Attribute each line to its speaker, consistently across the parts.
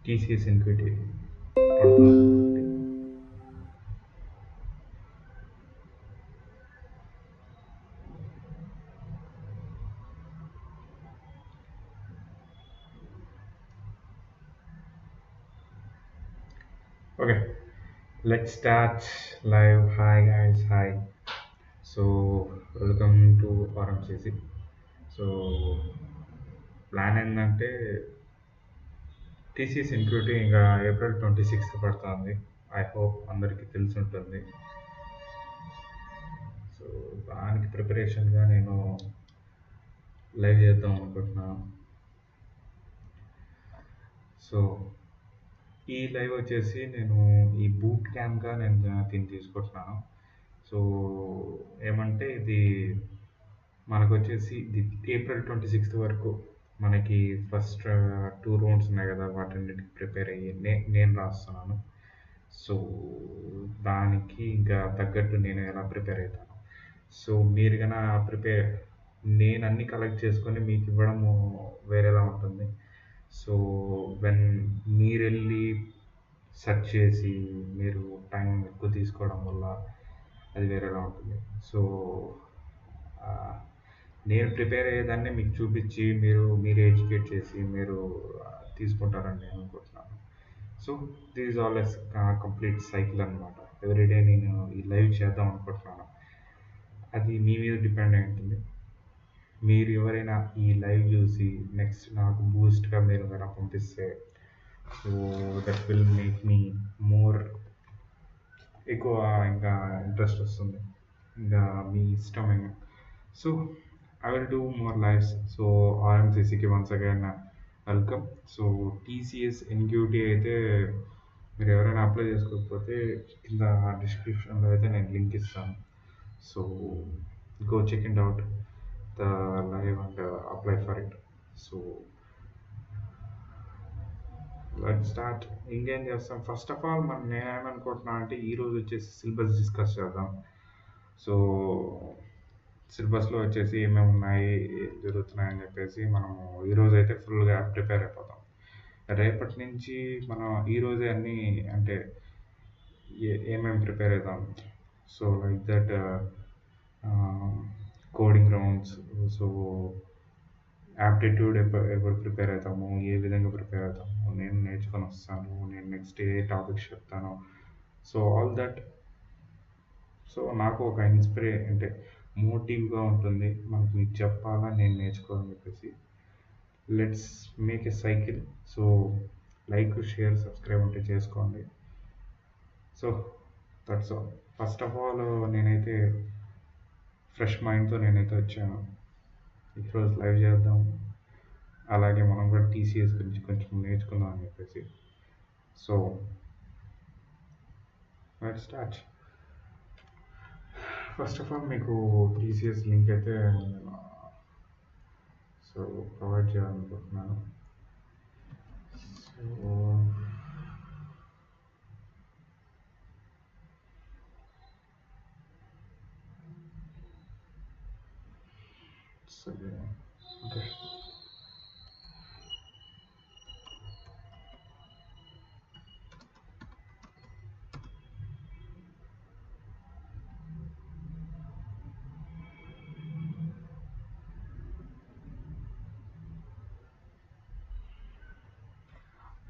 Speaker 1: TCS NQT పడుతుంది కాబట్టి. Okay, let's start live. Hi guys, hi. So welcome to RMCC. So plan ఏంటంటే TCS NQT ఇంకా April 26 పడుతుంది. I hope అందరికీ తెలిసి ఉంటుంది. సో దానికి ప్రిపరేషన్గా నేను లైవ్ చేద్దాం అనుకుంటున్నాను. సో ఈ లైవ్ వచ్చేసి నేను ఈ బూట్ క్యాంప్గా నేను దీన్ని తీసుకుంటున్నాను. సో ఏమంటే ఇది మనకు వచ్చేసి ఇది ఏప్రిల్ 26 వరకు మనకి ఫస్ట్ 2 రౌండ్స్ ఉన్నాయి కదా, వాటన్నిటికి ప్రిపేర్ అయ్యి నేను రాస్తున్నాను. సో దానికి ఇంకా తగ్గట్టు నేను ఎలా ప్రిపేర్ అవుతాను. సో మీరు కన్నా నేను అన్ని కలెక్ట్ చేసుకొని మీకు ఇవ్వడము వేరేలా ఉంటుంది. సో వెన్ మీరు వెళ్ళి సెర్చ్ చేసి మీరు టైం ఎక్కువ తీసుకోవడం వల్ల అది వేరేలా ఉంటుంది. సో నేను ప్రిపేర్ అయ్యేదాన్ని మీకు చూపించి మీరు ఎడ్యుకేట్ చేసి మీరు తీసుకుంటారని నేను అనుకుంటున్నాను. So this is all as complete cycle అనమాట. ఎవ్రీడే నేను ఈ లైవ్ చేద్దాం అనుకుంటున్నాను. అది మీ మీద డిపెండ్ అయి ఉంటుంది. మీరు ఎవరైనా ఈ లైవ్ చూసి నెక్స్ట్ నాకు బూస్ట్గా మీరు కనుక పంపిస్తే, so that will make me more ఎక్కువ ఇంకా ఇంట్రెస్ట్ వస్తుంది. ఇంకా మీ ఇష్టమైన. So I will do more lives. So ఆర్ఎంసీసీకి once again welcome. So TCS NQT అయితే మీరు ఎవరైనా అప్లై చేసుకోకపోతే కింద డిస్క్రిప్షన్లో అయితే నేను లింక్ ఇస్తాను. So go check it out the live and apply for it. So let's start. ఇంకేం చేస్తాం, ఫస్ట్ ఆఫ్ ఆల్ నేనేమనుకుంటున్నా అంటే ఈరోజు వచ్చేసి సిలబస్ డిస్కస్ చేద్దాం. సో సిలబస్లో వచ్చేసి ఏమేమి ఉన్నాయి, ఏం జరుగుతున్నాయని చెప్పేసి మనము ఈరోజు అయితే ఫుల్గా ప్రిపేర్ అయిపోతాం. రేపటి నుంచి మనం ఈరోజే అన్నీ అంటే ఏమేమి ప్రిపేర్ అవుతాం. So like that coding rounds, so aptitude ఎప్పుడు ప్రిపేర్ అవుతాము, ఏ విధంగా ప్రిపేర్ అవుతాము, నేను నేర్చుకొని వస్తాను, నేను నెక్స్ట్ ఏ టాపిక్స్ చెప్తాను. So all that. సో నాకు ఒక అంటే మోటివ్గా ఉంటుంది, మనకు మీకు చెప్పాలా, నేను నేర్చుకోవాలని చెప్పేసి. Let's make a cycle. So like, share, subscribe ఉంటే చేసుకోండి. So that's all. First of all నేనైతే ఫ్రెష్ మైండ్తో నేనైతే వచ్చాను. ఈరోజు లైవ్ చేద్దాం, అలాగే మనం కూడా టీసీఎస్ గురించి కొంచెం నేర్చుకుందాం అని చెప్పేసి. So let's start. First of all మీకు టీసీఎస్ లింక్ అయితే నేను సో ప్రొవైడ్ చేయాలనుకుంటున్నాను. సో సరే, ఓకే.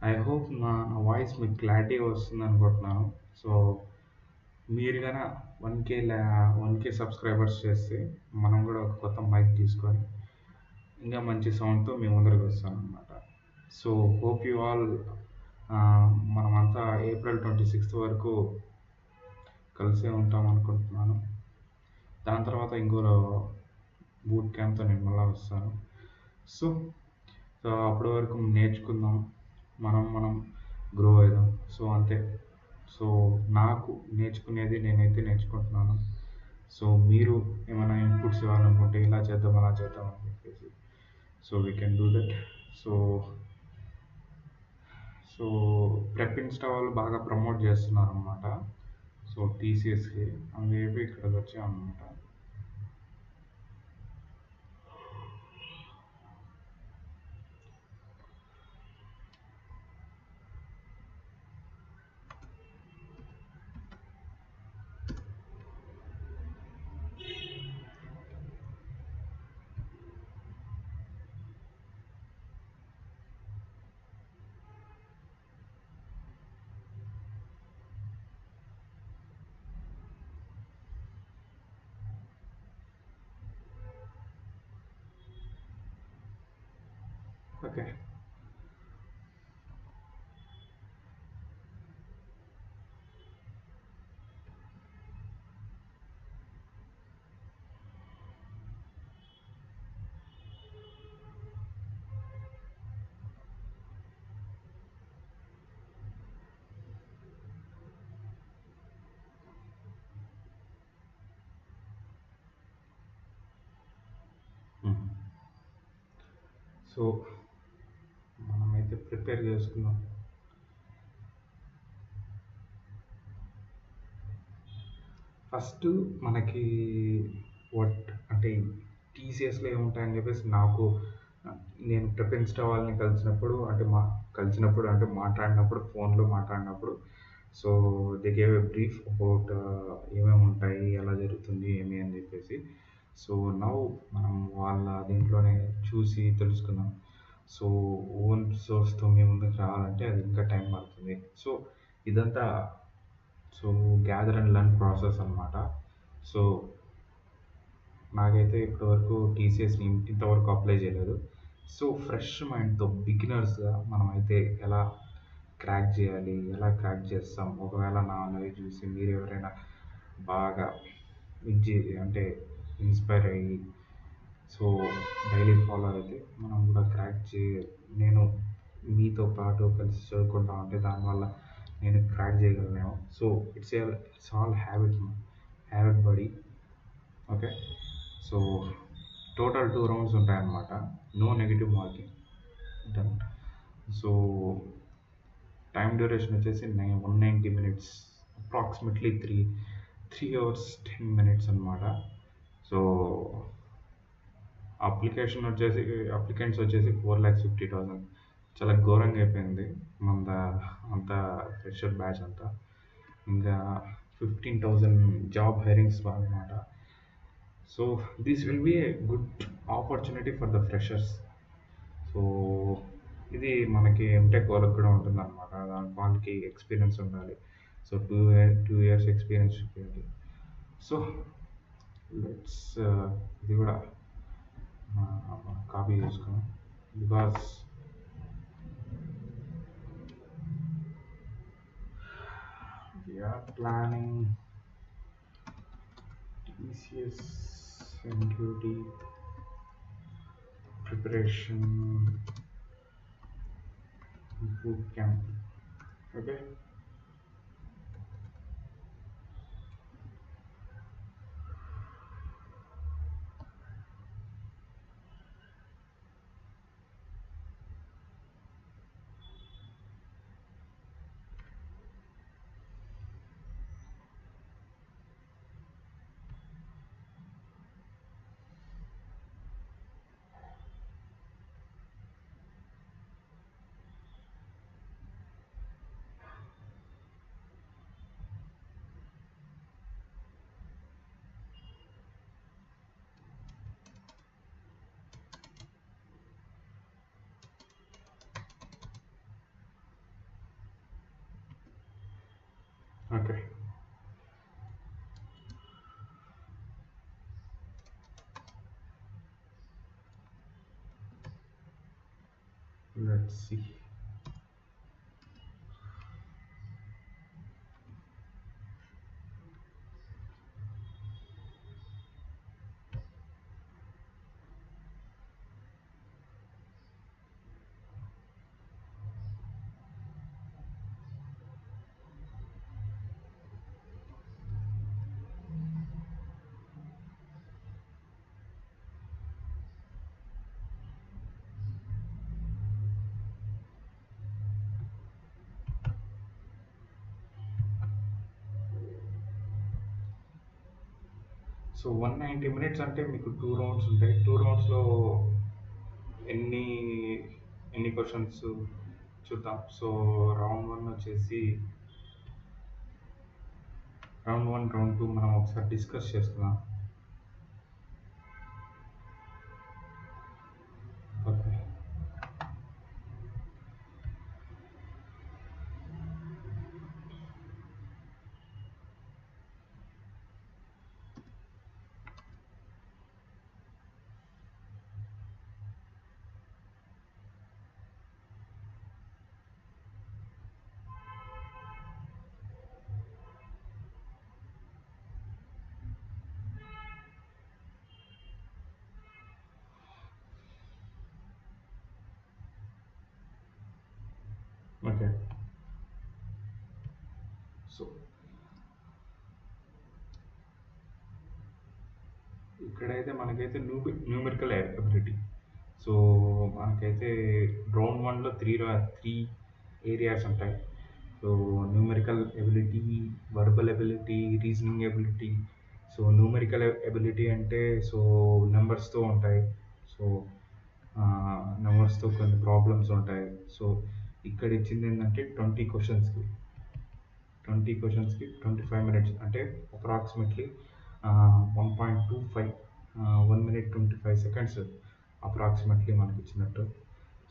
Speaker 1: ఐ హోప్ నా వాయిస్ మీకు క్లారిటీగా వస్తుంది అనుకుంటున్నాను. సో మీరు కన్నా 1K సబ్స్క్రైబర్స్ చేస్తే మనం కూడా ఒక కొత్త మైక్ తీసుకొని ఇంకా మంచి సౌండ్తో మీ ముందరికి వస్తాను అనమాట. So hope you all. మనమంతా ఏప్రిల్ 26 వరకు కలిసే ఉంటాం అనుకుంటున్నాను. దాని తర్వాత ఇంకో బూట్ క్యాంప్తో నేను మళ్ళీ వస్తాను. సో అప్పటి వరకు నేర్చుకుందాం, మనం గ్రో అవుదాం. సో అంతే. సో నాకు నేర్చుకునేది నేనైతే నేర్చుకుంటున్నాను. సో మీరు ఏమైనా ఇన్పుట్స్ ఇవ్వాలనుకుంటే ఇలా చేద్దాం అలా చేద్దాం అని చెప్పేసి, so we can do that. So so prep Insta వాళ్ళు బాగా ప్రమోట్ చేస్తున్నారు అనమాట. సో టీసీఎస్కి అందుకే ఇక్కడికి వచ్చాం అనమాట. ఓకే. హ్మ్. సో, మనమైతే ప్రిపేర్ చేసుకుందాం. ఫస్ట్ మనకి వాట్ అంటే టీసీఎస్లో ఏముంటాయని చెప్పేసి నాకు నేను ప్రపంచ వాళ్ళని కలిసినప్పుడు అంటే మాట్లాడినప్పుడు ఫోన్లో మాట్లాడినప్పుడు so they gave a brief about ఏమేమి ఉంటాయి ఎలా జరుగుతుంది ఏమి అని చెప్పేసి సో నౌ మనం వాళ్ళ దీంట్లోనే చూసి తెలుసుకుందాం సో ఓన్ సోర్స్తో మీ ముందుకు రావాలంటే అది ఇంకా టైం పడుతుంది సో ఇదంతా so gather and learn process అనమాట సో నాకైతే ఇప్పటివరకు టీసీఎస్ని ఇంతవరకు అప్లై చేయలేదు సో ఫ్రెష్ మైండ్తో బిగినర్స్గా మనమైతే ఎలా క్రాక్ చేయాలి ఎలా క్రాక్ చేస్తాం ఒకవేళ నా అనేది చూసి మీరు ఎవరైనా బాగా ఇచ్చి అంటే ఇన్స్పైర్ అయ్యి సో డైలీ ఫాలో అయితే మనం కూడా క్రాక్ నేను మీతో పాటు కలిసి చదువుకుంటా ఉంటే దానివల్ల నేను క్రాక్ చేయగలనేమో so it's all habit buddy okay so total 2 rounds ఉంటాయన్నమాట no negative marking done so time duration వచ్చేసి 190 మినిట్స్ అప్రాక్సిమేట్లీ 3 అవర్స్ 10 మినిట్స్ అనమాట సో అప్లికెంట్స్ వచ్చేసి 4,50,000 చాలా ఘోరంగా అయిపోయింది మన అంత ఫ్రెషర్ బ్యాచ్ అంతా ఇంకా 15,000 జాబ్ హైరింగ్స్ అనమాట so this will be a good opportunity for the freshers so ఇది మనకి ఎంటెక్ వాళ్ళకి కూడా ఉంటుంది అనమాట దానికి వాళ్ళకి ఎక్స్పీరియన్స్ ఉండాలి సో 2 years ఎక్స్పీరియన్స్ చూపించాలి సో లెట్స్ ఇది కూడా కాపీ చేసుకున్నాం because we are planning TCS NQT preparation boot camp okay okay let's see so 190 minutes అంటే మీకు 2 రౌండ్స్ ఉంటాయి 2 రౌండ్స్లో ఎన్ని ఎన్ని క్వశ్చన్స్ చూద్దాం సో రౌండ్ 1 వచ్చేసి రౌండ్ 1 రౌండ్ 2 మనం ఒకసారి డిస్కస్ చేసుకుందాం ఓకే ఓకే. సో ఇక్కడైతే మనకైతే న్యూమెరికల్ ఎబిలిటీ. సో మనకైతే రౌండ్ వన్లో త్రీ ఏరియాస్ ఉంటాయి. So numerical ability, verbal ability, reasoning ability. So numerical ability అంటే సో నెంబర్స్తో ఉంటాయి. సో నెంబర్స్తో కొన్ని ప్రాబ్లమ్స్ ఉంటాయి. సో ఇక్కడ ఇచ్చింది ఏంటంటే 20 క్వశ్చన్స్కి 25 minutes, అంటే అప్రాక్సిమేట్లీ 1.25 1 minute 25 seconds అప్రాక్సిమేట్లీ మనకి ఇచ్చినట్టు.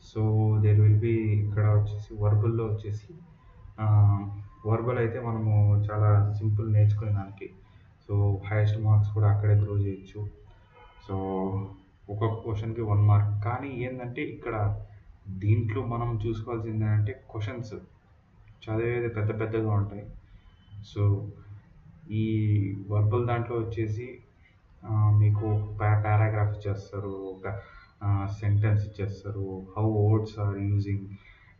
Speaker 1: సో దేర్ విల్ బి ఇక్కడ వచ్చేసి వర్బల్లో వచ్చేసి వర్బల్ అయితే మనము చాలా సింపుల్ నేర్చుకునే దానికి. సో హైయెస్ట్ మార్క్స్ కూడా అక్కడే గ్రో చేయొచ్చు. సో ఒక్కొక్క క్వశ్చన్కి 1 mark. కానీ ఏంటంటే ఇక్కడ దీంట్లో మనం చూసుకోవాల్సింది ఏంటంటే క్వశ్చన్స్ చదివేది పెద్ద పెద్దగా ఉంటాయి. సో ఈ వర్బల్ దాంట్లో వచ్చేసి మీకు పారాగ్రాఫ్ ఇచ్చేస్తారు, ఒక సెంటెన్స్ ఇచ్చేస్తారు, హౌ వర్డ్స్ ఆర్ యూజింగ్,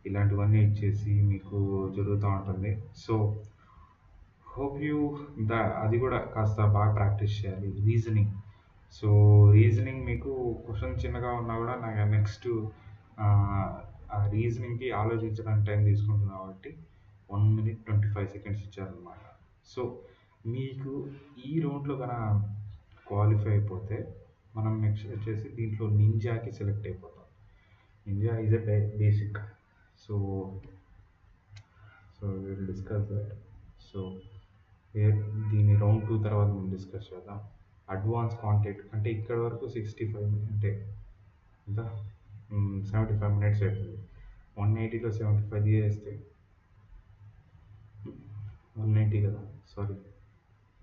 Speaker 1: ఇలాంటివన్నీ ఇచ్చేసి మీకు జరుగుతూ ఉంటుంది. సో హోప్ యూ అది కూడా కాస్త బాగా ప్రాక్టీస్ చేయాలి. రీజనింగ్. సో రీజనింగ్ మీకు క్వశ్చన్ చిన్నగా ఉన్నా కూడా నాకు నెక్స్ట్ ఆ రీజనింగ్కి ఆలోచించడానికి టైం తీసుకుంటుంది కాబట్టి 1 minute 25 seconds ఇచ్చారనమాట. సో మీకు ఈ రౌండ్లో కనుక క్వాలిఫై అయిపోతే మనం నెక్స్ట్ వచ్చేసి దీంట్లో నింజాకి సెలెక్ట్ అయిపోతాం. Ninja is a basic. So will discuss that. So దీన్ని రౌండ్ 2 తర్వాత మనం డిస్కస్ చేద్దాం. అడ్వాన్స్ కాంటాక్ట్ అంటే ఇక్కడ వరకు 65 అంటే ఎంత 75 minutes అవుతుంది. 180లో 75 చేస్తే 190 కదా, సారీ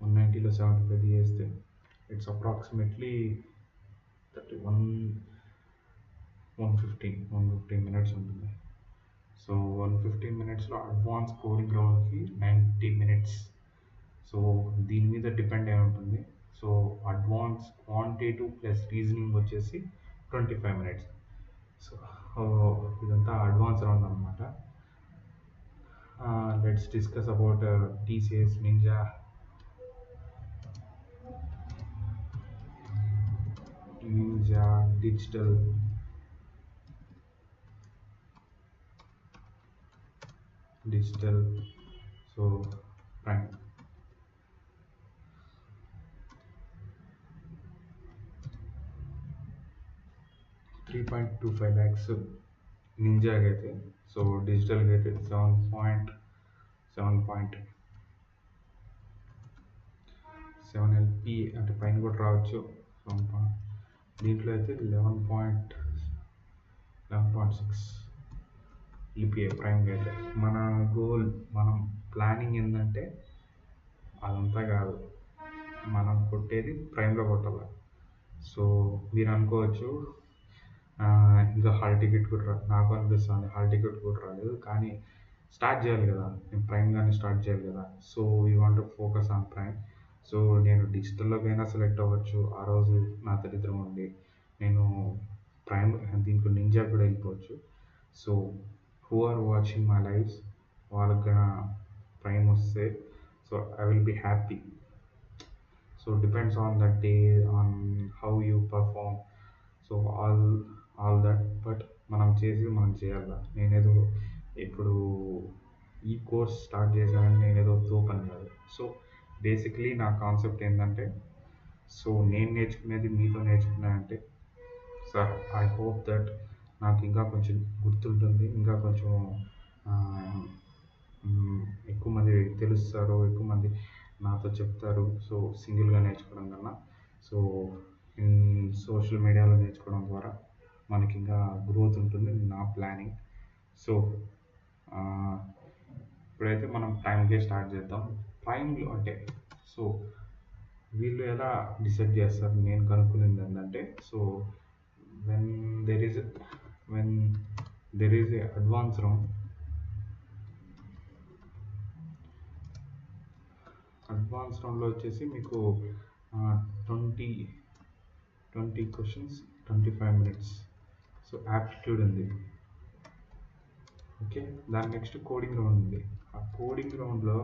Speaker 1: 190లో 75 చేస్తే ఇట్స్ అప్రాక్సిమేట్లీ 115 minutes ఉంటుంది. సో 115 minutesలో అడ్వాన్స్ కోడింగ్ రౌండ్కి 90 minutes. సో దీని మీద డిపెండ్ అయి ఉంటుంది. So advance quantitative plus reasoning వచ్చేసి 25 minutes. సో ఇదంతా అడ్వాన్స్ రౌండ్ అనమాట. Let's discuss about TCS Ninja. Ninja digital so prime. $3.25 lakhs నింజాకి అయితే. సో డిజిటల్కి అయితే 7 LP అంటే పైన కూడా రావచ్చు. దీంట్లో అయితే 11.6 EPA ప్రైమ్కి అయితే. మన గోల్, మనం ప్లానింగ్ ఏంటంటే అదంతా కాదు, మనం కొట్టేది ప్రైమ్లో కొట్టాలి. సో మీరు అనుకోవచ్చు ఇంకా హాల్ టికెట్ కూడా నాకు అనిపిస్తుంది హాల్ టికెట్ కూడా రాలేదు, కానీ స్టార్ట్ చేయాలి కదా, నేను ప్రైమ్ కానీ స్టార్ట్ చేయాలి కదా. So we want to focus on prime. So నేను డిజిటల్లోకైనా సెలెక్ట్ అవ్వచ్చు. ఆ రోజు నా దరిద్రం ఉంది, నేను ప్రైమ్ దీంట్లో నింజా కూడా వెళ్ళిపోవచ్చు. So who are watching my lives వాళ్ళకి ప్రైమ్ వస్తే so I will be happy. So depends on that day, on how you perform. So all that. But మనం చేయాలి. నేనేదో ఇప్పుడు ఈ కోర్స్ స్టార్ట్ చేశానని నేనేదో తోపని కాదు. సో బేసిక్లీ నా కాన్సెప్ట్ ఏంటంటే, సో నేను నేర్చుకునేది మీతో నేర్చుకున్నానంటే సార్ ఐ హోప్ దట్ నాకు ఇంకా కొంచెం గుర్తుంటుంది, ఇంకా కొంచెం ఎక్కువ మంది తెలుస్తారు, ఎక్కువ మంది నాతో చెప్తారు. సో సింగిల్గా నేర్చుకోవడం కన్నా సో సోషల్ మీడియాలో నేర్చుకోవడం ద్వారా మనకి ఇంకా గ్రోత్ ఉంటుంది నా ప్లానింగ్. సో ఇప్పుడైతే మనం టైంకే స్టార్ట్ చేద్దాం. ప్రైమ్లో అంటే సో వీళ్ళు ఎలా డిసైడ్ చేస్తారు, నేను కనుక్కునేది ఏంటంటే, so when there is a advance రౌండ్లో వచ్చేసి మీకు 20 questions 25 minutes. సో యాప్టిట్యూడ్ ఉంది. ఓకే. దాని నెక్స్ట్ కోడింగ్ రౌండ్ ఉంది. ఆ కోడింగ్ రౌండ్‌లో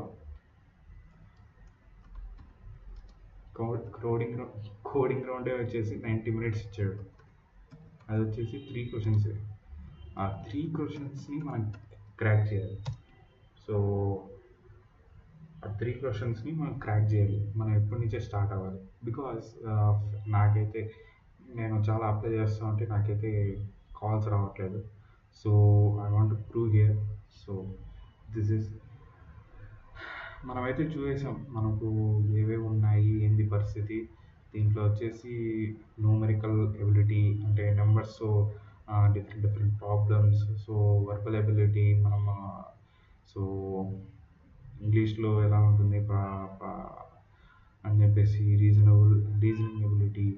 Speaker 1: కోడింగ్ కోడింగ్ రౌండే వచ్చేసి 90 మినిట్స్ ఇచ్చాడు. అది వచ్చేసి 3 క్వెషన్సే. ఆ 3 క్వెషన్స్‌ని మనం క్రాక్ చేయాలి. సో, ఆ 3 క్వెషన్స్‌ని మనం క్రాక్ చేయాలి. మనం ఇప్పటి నుంచే స్టార్ట్ అవ్వాలి. బికాజ్ నాకైతే నేను చాలా అప్లై చేస్తా ఉంటే నాకైతే కాల్స్ రావట్లేదు. So, I want to prove here. So, this is మనమైతే చూసేసాం. మనకు ఏవేవి ఉన్నాయి, ఏంది పరిస్థితి. దీంట్లో వచ్చేసి న్యూమరికల్ ఎబిలిటీ అంటే నెంబర్స్‌తో different different problems. So, verbal ability మనం సో, ఇంగ్లీష్‌లో ఎలా ఉంటుంది అని చెప్పేసి reasoning ability.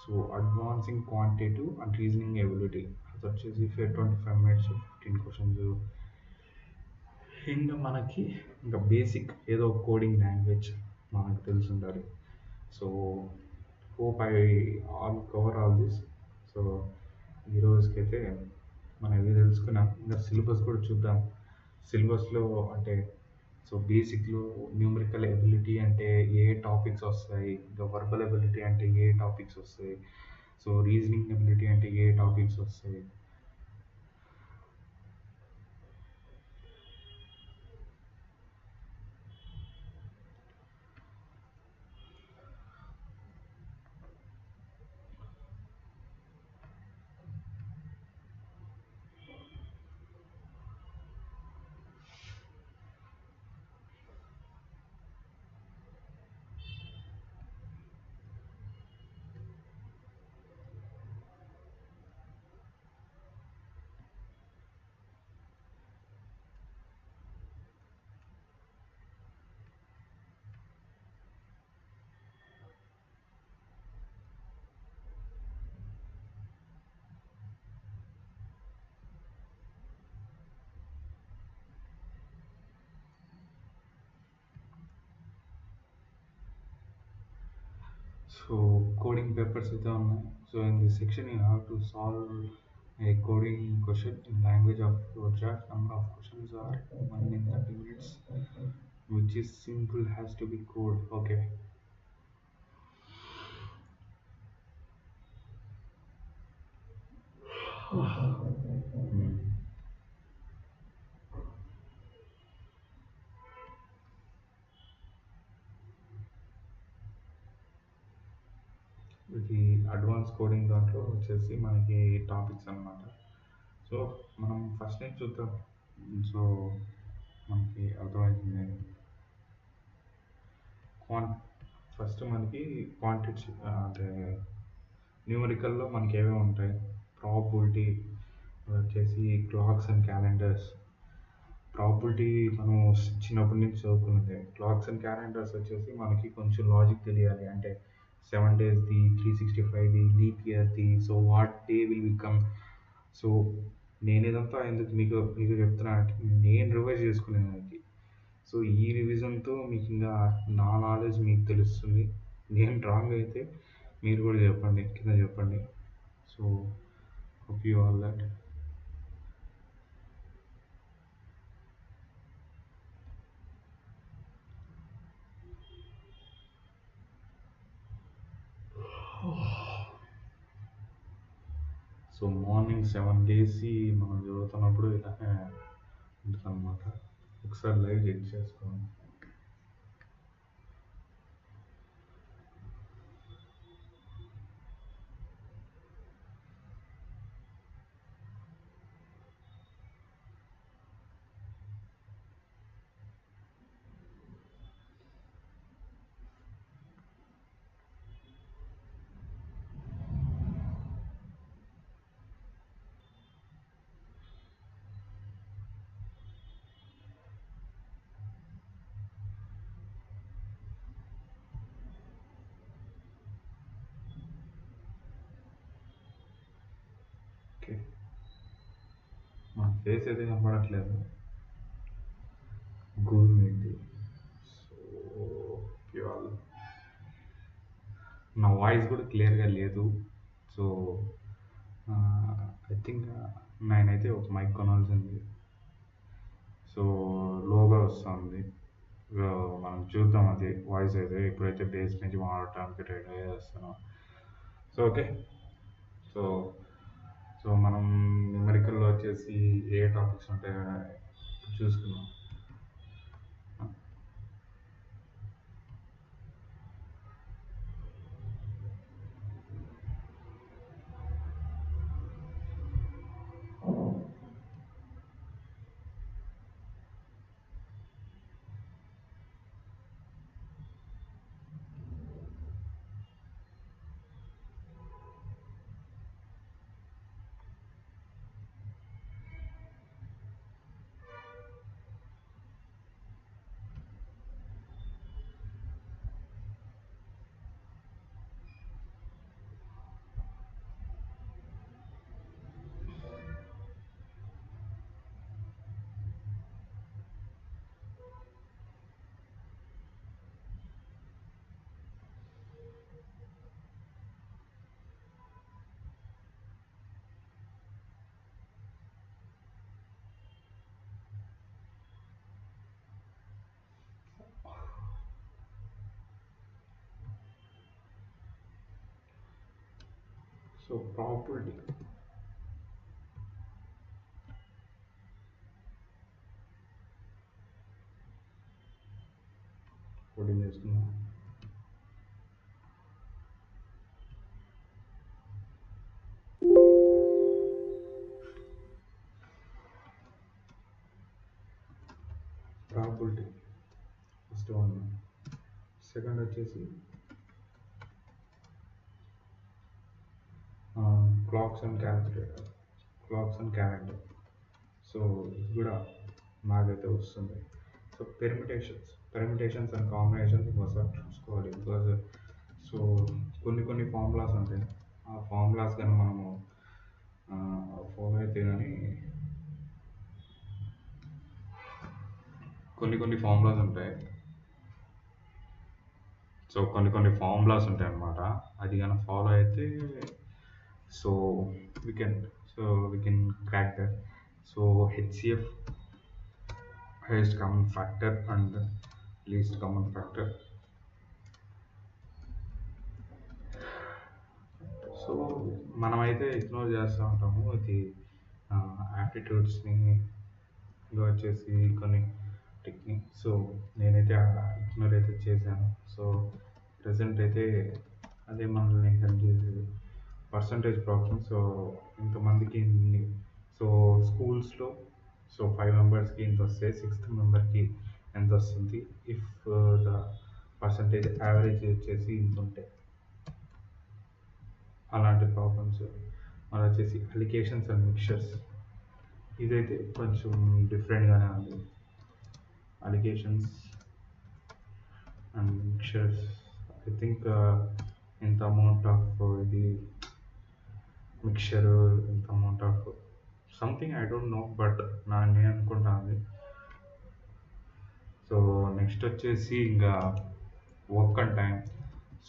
Speaker 1: So, advancing quantitative and reasoning ability. అదొచ్చేసి 25 మినిట్స్ 15 క్వెషన్స్. ఇంకా మనకి ఇంకా బేసిక్ ఏదో కోడింగ్ లాంగ్వేజ్ మనకు తెలిసి ఉండాలి. So hope I all cover all this. So ఈ రోజుకైతే మనం ఇవి తెలుసుకున్నాం. ఇంకా సిలబస్ కూడా చూద్దాం. సిలబస్లో అంటే సో బేసిక్లో న్యూమరికల్ ఎబిలిటీ అంటే ఏ టాపిక్స్ వస్తాయి, ఇంకా వర్బల్ ఎబిలిటీ అంటే ఏ టాపిక్స్ వస్తాయి, సో రీజనింగ్ ఎబిలిటీ అంటే ఏ టాపిక్స్ వస్తాయి. So coding papers అయితే ఉన్నాయి. So in this section you have to solve a coding question in language of your choice. Number of questions are 1 in 30 minutes, which is simple, has to be code. Okay. ఇది advance coding దాంట్లో వచ్చేసి మనకి topics అన్నమాట. So మనం first time చూద్దాం. So మనకి అర్థమవుతుంది. క్వాన్ first మనకి క్వాంటిటీ అంటే న్యూమరికల్లో మనకి ఏమేమి ఉంటాయి, ప్రాబబిలిటీ వచ్చేసి క్లాక్స్ అండ్ క్యాలెండర్స్. ప్రాబబిలిటీ మనం చిన్నప్పటి నుంచి చదువుకున్నదే. క్లాక్స్ అండ్ క్యాలెండర్స్ వచ్చేసి మనకి కొంచెం లాజిక్ తెలియాలి. అంటే 7 డేస్‌ది, 365ది, లీప్ ఇయర్‌ది. So what day will become. So నేనిదంతా ఎందుకు మీకు మీకు చెప్తున్నా అంటే నేను రివైజ్ చేసుకునేదానికి. సో ఈ రివిజన్‌తో మీకింకా నా నాలెడ్జ్ మీకు తెలుస్తుంది. నేను రాంగ్ అయితే మీరు కూడా చెప్పండి. కింద చెప్పండి. So hope you all that. So morning 7 లేసి మనం చదువుతున్నప్పుడు ఇలానే ఉంటుందన్నమాట. ఒకసారి లైవ్ చెక్ చేసుకోండి. ఓకే, మన ఫేస్ అయితే కనపడట్లేదు గూగుల్ మీట్ది. సో ఇవాళ నా వాయిస్ కూడా క్లియర్గా లేదు. సో ఐ థింక్ నేనైతే ఒక మైక్ కొనాల్సింది. వస్తుంది. మనం చూద్దాం అది వాయిస్ అయితే ఎప్పుడైతే బేస్ నుంచి మాట్లాడటానికి రెడీ చేస్తున్నాం. So okay. సో సో మనం న్యూమరికల్లో వచ్చేసి ఏ టాపిక్స్ ఉంటాయో చూసుకుందాం. సో ప్రాపర్టీ కోడింగ్ చేసుకుందాం. Probability first one. సెకండ్ వచ్చేసి clocks and calculator, clocks and calendar. So ఇది కూడా నాకైతే వస్తుంది. సో పెర్మిటేషన్స్ అండ్ కాంబినేషన్స్ ఒకసారి చూసుకోవాలి. బికాజ్ సో కొన్ని ఫార్ములాస్ ఉంటాయి. ఆ ఫార్ములాస్ కానీ మనము ఫాలో అయితే కానీ కొన్ని ఫార్ములాస్ ఉంటాయి. సో కొన్ని ఫార్ములాస్ ఉంటాయి అన్నమాట. అది కానీ ఫాలో అయితే so we can so we can crack that. So HCF, highest common factor and least common factor. So మనమైతే ఇగ్నోర్ చేస్తూ ఉంటాము ఇది యాప్టిట్యూడ్స్ని, ఇంకా వచ్చేసి కొన్ని టెక్నిక్. సో నేనైతే ఇగ్నోర్ అయితే చేశాను. సో ప్రజెంట్ అయితే అదే మనల్ని హెల్ప్ చేసేది పర్సంటేజ్ ప్రాబ్లమ్. సో ఇంతమందికి ఇన్ని, సో స్కూల్స్లో సో 5 మెంబర్స్కి ఇంత వస్తే 6th మెంబర్కి ఎంత వస్తుంది ఇఫ్ ద పర్సంటేజ్ యావరేజ్ వచ్చేసి ఇంత ఉంటే, అలాంటి ప్రాబ్లమ్స్. మళ్ళీ వచ్చేసి అలికేషన్స్ అండ్ మిక్చర్స్, ఇదైతే కొంచెం డిఫరెంట్గానే ఉంది. అలికేషన్స్ అండ్ మిక్చర్స్ ఐ థింక్ ఇంత అమౌంట్ ఆఫ్ ఇది మిక్చర్, ఇంత amount of something I don't know, but నేను అనుకుంటాను. సో నెక్స్ట్ వచ్చేసి ఇంకా work and time.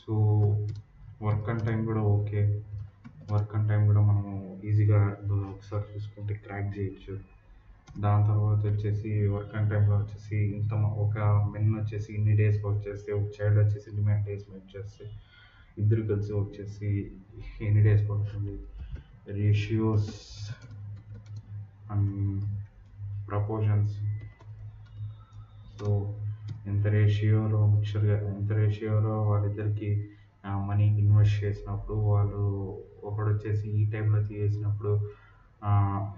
Speaker 1: So work and time కూడా ఓకే. వర్క్ అండ్ టైం కూడా మనము ఈజీగా ఒకసారి చూసుకుంటే క్రాక్ చేయొచ్చు. దాని తర్వాత వచ్చేసి వర్క్ అండ్ టైంలో వచ్చేసి ఇంత ఒక మెన్ వచ్చేసి ఇన్ని డేస్ వర్క్ చేస్తే, ఒక చైల్డ్ వచ్చేసి ఇన్ని డేస్ వర్క్ చేస్తే, ఇద్దరు కలిసి వచ్చేసి ఎన్ని డేస్ పడుతుంది, రేషియోస్ అండ్ ప్రపోర్షన్స్. సో ఎంత రేషియోలో మిక్చర్గా, ఎంత రేషియోలో వాళ్ళిద్దరికి మనీ ఇన్వెస్ట్ చేసినప్పుడు, వాళ్ళు ఒకడు వచ్చేసి ఈ టైంలో చేసినప్పుడు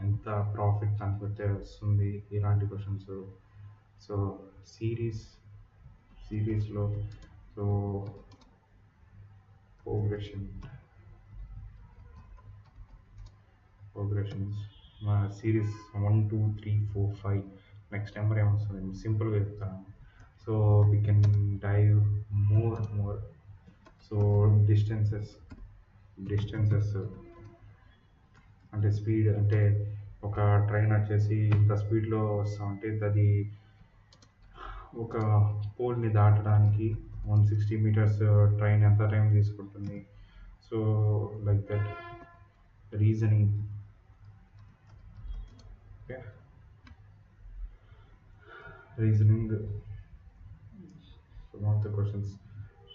Speaker 1: ఎంత ప్రాఫిట్ అనుకుంటే వస్తుంది, ఇలాంటి క్వశ్చన్స్. సో సిరీస్లో so progressions series 1 2 3 4 5 next number ఏమొస్తుంది సింపుల్గా చెప్తాను. So we can dive more. So distances అంటే స్పీడ్, అంటే ఒక ట్రైన్ వచ్చేసి ఇంత స్పీడ్లో వస్తూ ఉంటే అది ఒక పోల్ని దాటడానికి 160 మీటర్స్ ట్రైన్ ఎంత టైం తీసుకుంటుంది. So like that reasoning. Okay, reasoning, some of the questions.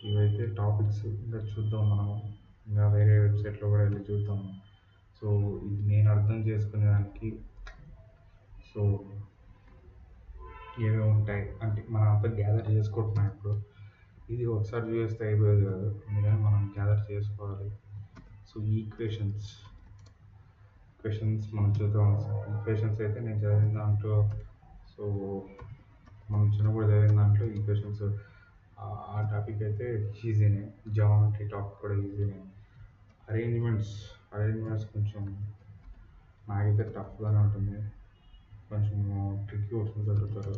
Speaker 1: ఇవైతే టాపిక్స్ ఇంకా చూద్దాం మనము. ఇంకా వేరే వెబ్సైట్లో కూడా వెళ్ళి చూద్దాము. సో ఇది నేను అర్థం చేసుకునేదానికి సో ఏమేమి ఉంటాయి అంటే మనం అంతా గ్యాదర్ చేసుకుంటున్నాం ఇప్పుడు. ఇది ఒకసారి చూస్తే అయిపోయేది కాదు, అందుకని మనం గ్యాదర్ చేసుకోవాలి. సో ఈక్వేషన్స్ మనం చూద్దాం. ఈక్వేషన్స్ అయితే నేను చదివిన దాంట్లో, సో మనం చిన్నప్పుడు చదివిన దాంట్లో ఈక్వేషన్స్ ఆ టాపిక్ అయితే ఈజీనే. జామెట్రీ టాపిక్ కూడా ఈజీనే. అరేంజ్మెంట్స్ కొంచెం నాకైతే టఫ్గానే ఉంటుంది, కొంచెం ట్రిక్కీ క్వశ్చన్స్ అడుగుతారు.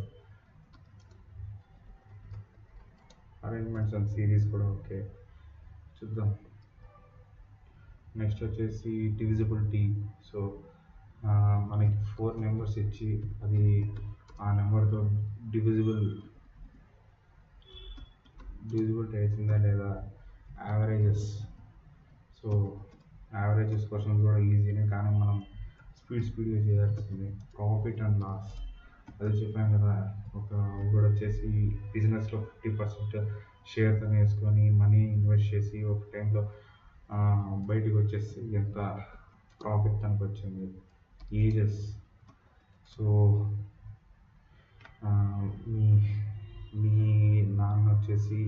Speaker 1: అరేంజ్మెంట్స్ అండ్ సిరీస్ కూడా ఓకే, చూద్దాం. నెక్స్ట్ వచ్చేసి డివిజిబిలిటీ. సో మనకి 4 నెంబర్స్ ఇచ్చి అది ఆ నెంబర్తో డివిజిబిలిటీ అవుతుందా లేదా. యావరేజెస్. సో యావరేజెస్ క్వశ్చన్స్ కూడా ఈజీనే, కానీ మనం స్పీడ్గా చేయాల్సింది. ప్రాఫిట్ అండ్ లాస్ అది చెప్పాను కదా. ఒకడు వచ్చేసి బిజినెస్లో 50% షేర్తో వేసుకొని మనీ ఇన్వెస్ట్ చేసి ఒక టైంలో బయటకు వచ్చేసి ఎంత ప్రాఫిట్ తనకు వచ్చింది. ఏజెస్. సో మీ మీ నాన్న వచ్చేసి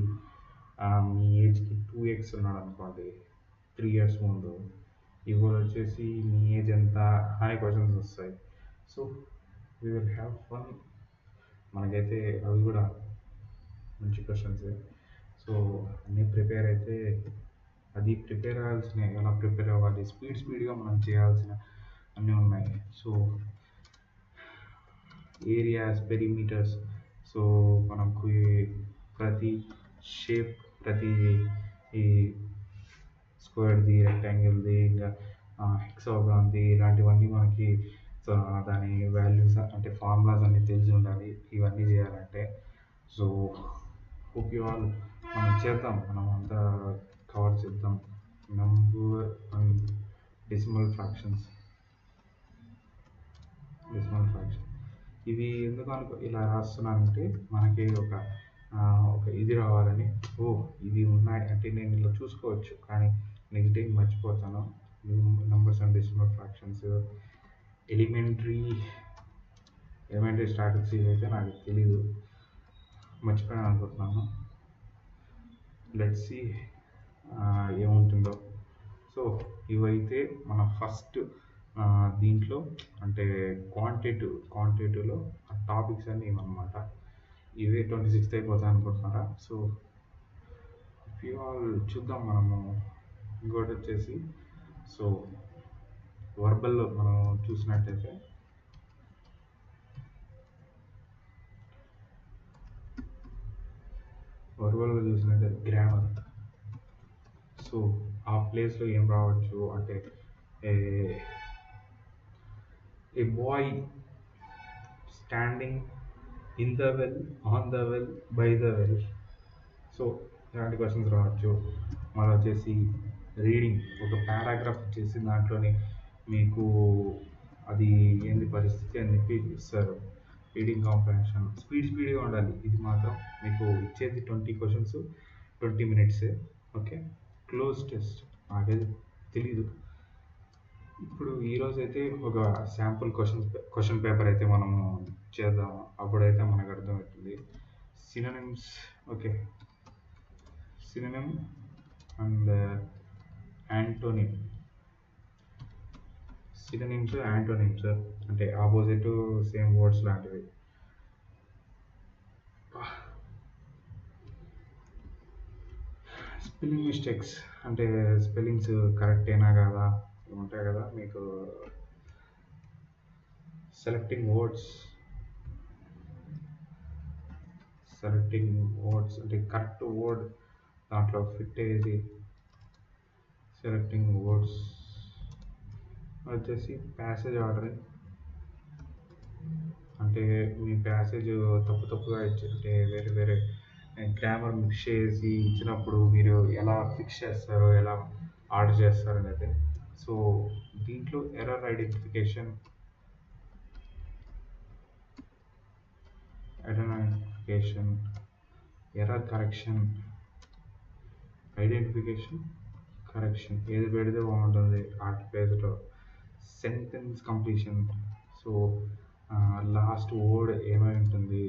Speaker 1: మీ ఏజ్కి 2x ఉన్నాడు అనుకోండి 3 years ముందు. ఇప్పుడు వచ్చేసి మీ ఏజ్ ఎంత అనే క్వశ్చన్స్ వస్తాయి. So we will have fun. మనకైతే అవి కూడా మంచి క్వశ్చన్సే. సో అన్నీ ప్రిపేర్ అయితే అది ప్రిపేర్ అవ్వాల్సిన, ఎలా ప్రిపేర్ అవ్వాలి, స్పీడ్గా మనం చేయాల్సిన అన్నీ ఉన్నాయి. So areas, perimeters. సో మనకు ప్రతి షేప్, ప్రతి ఈ స్క్వేర్ది, రెక్టాంగిల్ది, ఇంకా హెక్సాగాన్ది, ఇలాంటివన్నీ మనకి సో దాని వాల్యూస్ అంటే ఫార్ములాస్ అన్నీ తెలిసి ఉండాలి ఇవన్నీ చేయాలంటే. సో హోప్ యూ ఆల్ మనం చేద్దాం, మనం అంతా కవర్ చేద్దాం. Number and decimal fractions. ఇవి ఎందుకు ఇలా రాస్తున్నానంటే మనకి ఒక ఇది రావాలని. ఇవి ఉన్నాయి అంటే నేను ఇలా చూసుకోవచ్చు, కానీ నెక్స్ట్ డే మర్చిపోతాను. Numbers and decimal fractions, elementary statistics అయితే నాకు తెలీదు, మర్చిపోయాను అనుకుంటున్నాను. లెట్స్ సీ ఏముంటుందో. సో ఇవైతే మన ఫస్ట్ దీంట్లో అంటే క్వాంటిటివ్లో టాపిక్స్ అన్నీ ఇవన్నమాట. ఇవే 26th అయిపోతాయి అనుకుంటున్నారా. సో ఆల్ చూద్దాం మనము. ఇంకోటి వచ్చేసి సో వర్బల్లో మనం చూసినట్టయితే గ్రామర్. సో ఆ ప్లేస్లో ఏం రావచ్చు అంటే a boy standing in the well, on the well, by the well. So ఇలాంటి క్వశ్చన్స్ రావచ్చు. మళ్ళీ వచ్చేసి రీడింగ్, ఒక పారాగ్రాఫ్ వచ్చేసి దాంట్లోని మీకు అది ఏంది పరిస్థితి అని చెప్పి ఇస్తారు. రీడింగ్ కాంప్రహెన్షన్, స్పీడ్గా ఉండాలి. ఇది మాత్రం మీకు ఇచ్చేది 20 questions 20 minutes. Okay, cloze test నాకైతే తెలీదు. ఇప్పుడు ఈరోజు అయితే ఒక శాంపుల్ క్వశ్చన్ పేపర్ అయితే మనము చేద్దాము, అప్పుడైతే మనకు అర్థమవుతుంది. Synonyms. Okay, synonym and antonym. Synonyms, antonyms అంటే ఆపోజిట్ సేమ్ వర్డ్స్ లాంటివి. స్పెల్లింగ్ మిస్టేక్స్ అంటే స్పెల్లింగ్స్ కరెక్టేనా కాదా ఉంటాయి కదా మీకు. సెలెక్టింగ్ వర్డ్స్ అంటే కరెక్ట్ వర్డ్ దాంట్లో ఫిట్ అయ్యేది. సెలెక్టింగ్ వర్డ్స్ వచ్చేసి ప్యాసేజ్ ఆర్డరింగ్, అంటే మీ ప్యాసేజ్ తప్పుగా ఇచ్చి అంటే వేరే గ్రామర్ మిక్స్ చేసి ఇచ్చినప్పుడు మీరు ఎలా ఫిక్స్ చేస్తారో, ఎలా ఆర్డర్ చేస్తారు అనేది. సో దీంట్లో error identification identification, error correction, identification, correction ఏది పెడితే బాగుంటుంది ఆర్ట్ పేజ్లో. Sentence completion, so last word ఏమై ఉంటుంది,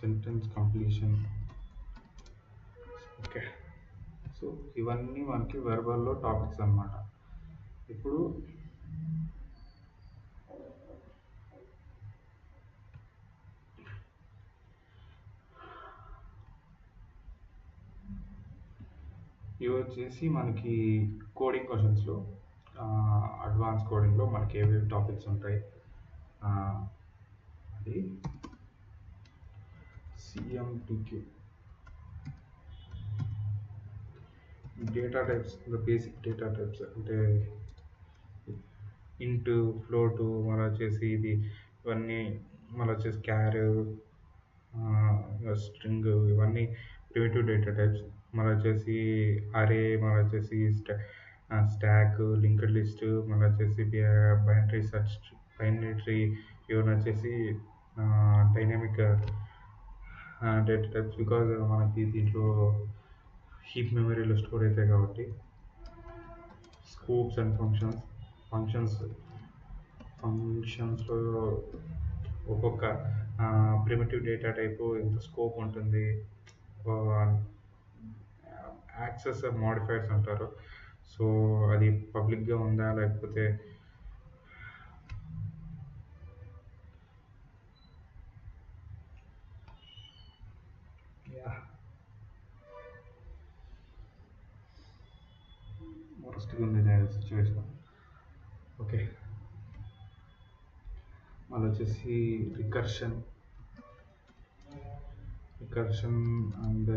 Speaker 1: సెంటెన్స్ కంప్లీషన్. ఓకే, సో ఇవన్నీ మనకి వెర్బల్లో టాపిక్స్ అన్నమాట. ఇప్పుడు ఇవి వచ్చేసి మనకి కోడింగ్ క్వశ్చన్స్లో, అడ్వాన్స్ కోడింగ్లో మనకి ఏవేవి టాపిక్స్ ఉంటాయి. అది సిఎంటిక్యూ data types, basic data types అంటే ఇంటూ, ఫ్లోటు, మళ్ళీ వచ్చేసి ఇది ఇవన్నీ, మళ్ళీ వచ్చేసి క్యార్, స్ట్రింగ్, ఇవన్నీ ప్రిమిటివ్ డేటా టైప్స్. మళ్ళీ వచ్చేసి అరే, మళ్ళీ వచ్చేసి స్టాక్, లింక్డ్ లిస్ట్, మళ్ళీ వచ్చేసి బైనరీ సర్చ్, బైనరీ, ఇవన్నీ వచ్చేసి డైనమిక్ డేటా టైప్స్. బికాజ్ మనకి దీంట్లో హీప్ మెమరీలో స్టోర్ అవుతాయి కాబట్టి. స్కోప్స్ అండ్ ఫంక్షన్స్లో ఒక్కొక్క ప్రిమిటివ్ డేటా టైపు ఎంత స్కోప్ ఉంటుంది, యాక్సెస్ మోడిఫైర్స్ అంటారు. సో అది పబ్లిక్గా ఉందా లేకపోతే వరస్ట్గా ఉంది సిచ్యువేషన్. ఓకే, మళ్ళీ వచ్చేసి రికర్షన్ అండ్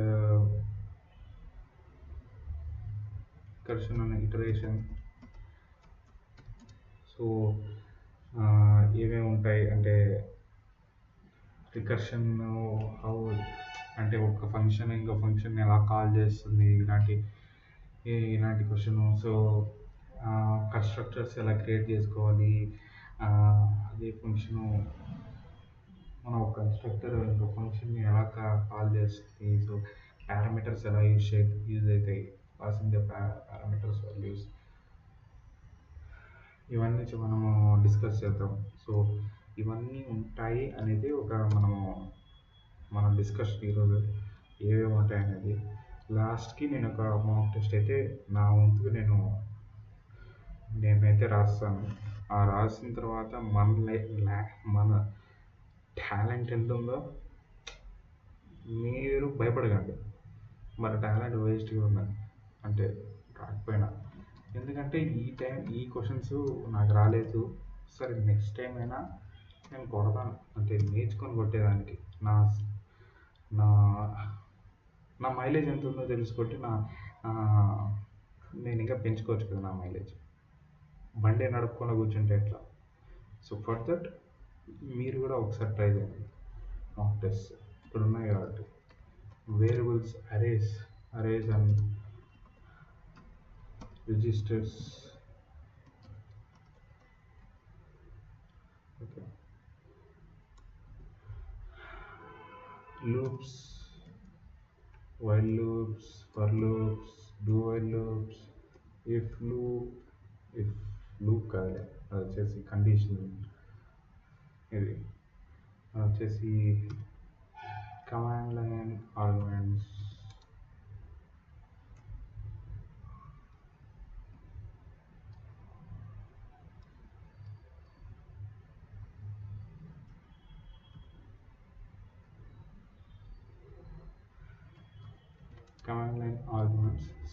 Speaker 1: ఇటరేషన్. సో ఏమేమి ఉంటాయి అంటే రికర్షన్ హౌ అంటే ఒక ఫంక్షన్ ఇంకో ఫంక్షన్ ఎలా కాల్ చేస్తుంది, ఇలాంటి క్వశ్చన్. సో కన్స్ట్రక్టర్స్ ఎలా క్రియేట్ చేసుకోవాలి, అదే ఫంక్షను మనం ఒక కన్స్ట్రక్టర్ ఇంకో ఫంక్షన్ని ఎలా కాల్ చేస్తుంది. సో పారామీటర్స్ ఎలా యూజ్ అవుతాయి, పాసింగ్ ద పారామీటర్స్ వాల్యూస్, ఇవన్నీ మనము డిస్కస్ చేద్దాం. సో ఇవన్నీ ఉంటాయి అనేది ఒక మనం డిస్కషన్ ఈరోజు ఏవేవి ఉంటాయి అనేది. లాస్ట్కి నేను ఒక మాక్ టెస్ట్ అయితే నా వంతుకు నేనైతే రాస్తాను. ఆ రాసిన తర్వాత మన టాలెంట్ ఎంత ఉందో మీరు భయపడకండి. మన టాలెంట్ వేస్ట్గా ఉందని అంటే రాకపోయినా, ఎందుకంటే ఈ క్వశ్చన్స్ నాకు రాలేదు. సరే నెక్స్ట్ టైం అయినా నేను కొడతాను, అంటే నేర్చుకొని కొట్టేదానికి. నా నా నా మైలేజ్ ఎంత ఉందో తెలుసుకుంటే నేను ఇంకా పెంచుకోవచ్చు కదా నా మైలేజ్. బండి నడుపుకుండా కూర్చుంటే ఎట్లా? సో ఫర్ దట్ మీరు కూడా ఒకసారి ట్రై చేయండి మాక్ టెస్ట్. ఇప్పుడు ఉన్నాయి కాబట్టి variables, arrays and registers. Okay, loops, while loops, for loops, do while loops, if loop కాదు, అది వచ్చేసి కండిషనల్. ఇది వచ్చేసి కమాండ్ లైన్ ఆర్గ్యుమెంట్స్.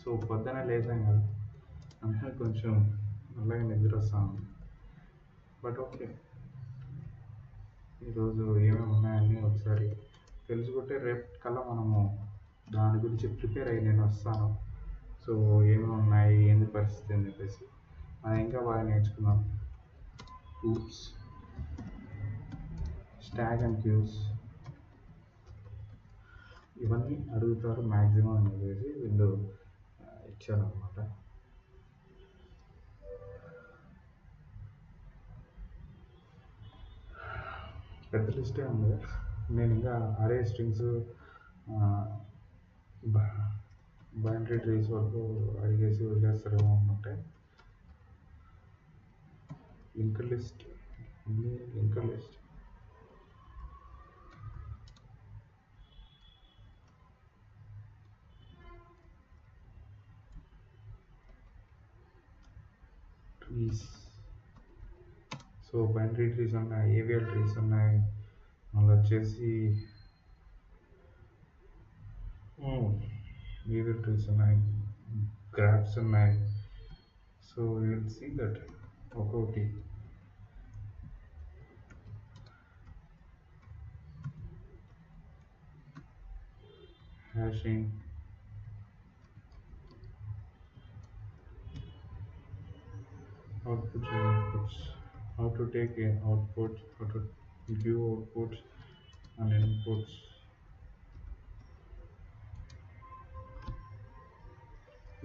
Speaker 1: సో పొద్దున లేసాం కదా, అంటే కొంచెం అలాగే నిద్ర వస్తాను. బట్ ఓకే, ఈరోజు ఏమేమి ఉన్నాయని ఒకసారి తెలుసుకుంటే రేపు కల్లా మనము దాని గురించి ప్రిపేర్ అయ్యి నేను వస్తాను. సో ఏమేమి ఉన్నాయి, ఏంది పరిస్థితి అని చెప్పేసి మనం ఇంకా బాగా నేర్చుకున్నాం. హూప్స్, స్టాక్ అండ్ క్యూస్, ఇవన్నీ అడుగుతారు మ్యాక్సిమం అని చెప్పేసి వీళ్ళు ఇచ్చారనమాట. పెద్ద లిస్టే ఉంది. నేను ఇంకా అరే స్ట్రింగ్స్, బైనరీ ట్రీస్ వరకు అడిగేసి వదిలేస్తారేమో అనుకుంటే linked list, linked list trees. So binary trees ఉన్నాయి, ఏవిఎల్ ట్రీస్ ఉన్నాయి, మళ్ళీ వచ్చేసి ఏవిఎల్ ట్రీస్ ఉన్నాయి, గ్రాఫ్స్ ఉన్నాయి. సో విల్ సీ దట్ ఒక్కొక్కటి hashing, outputs and inputs, how to take in outputs, how to give outputs and inputs.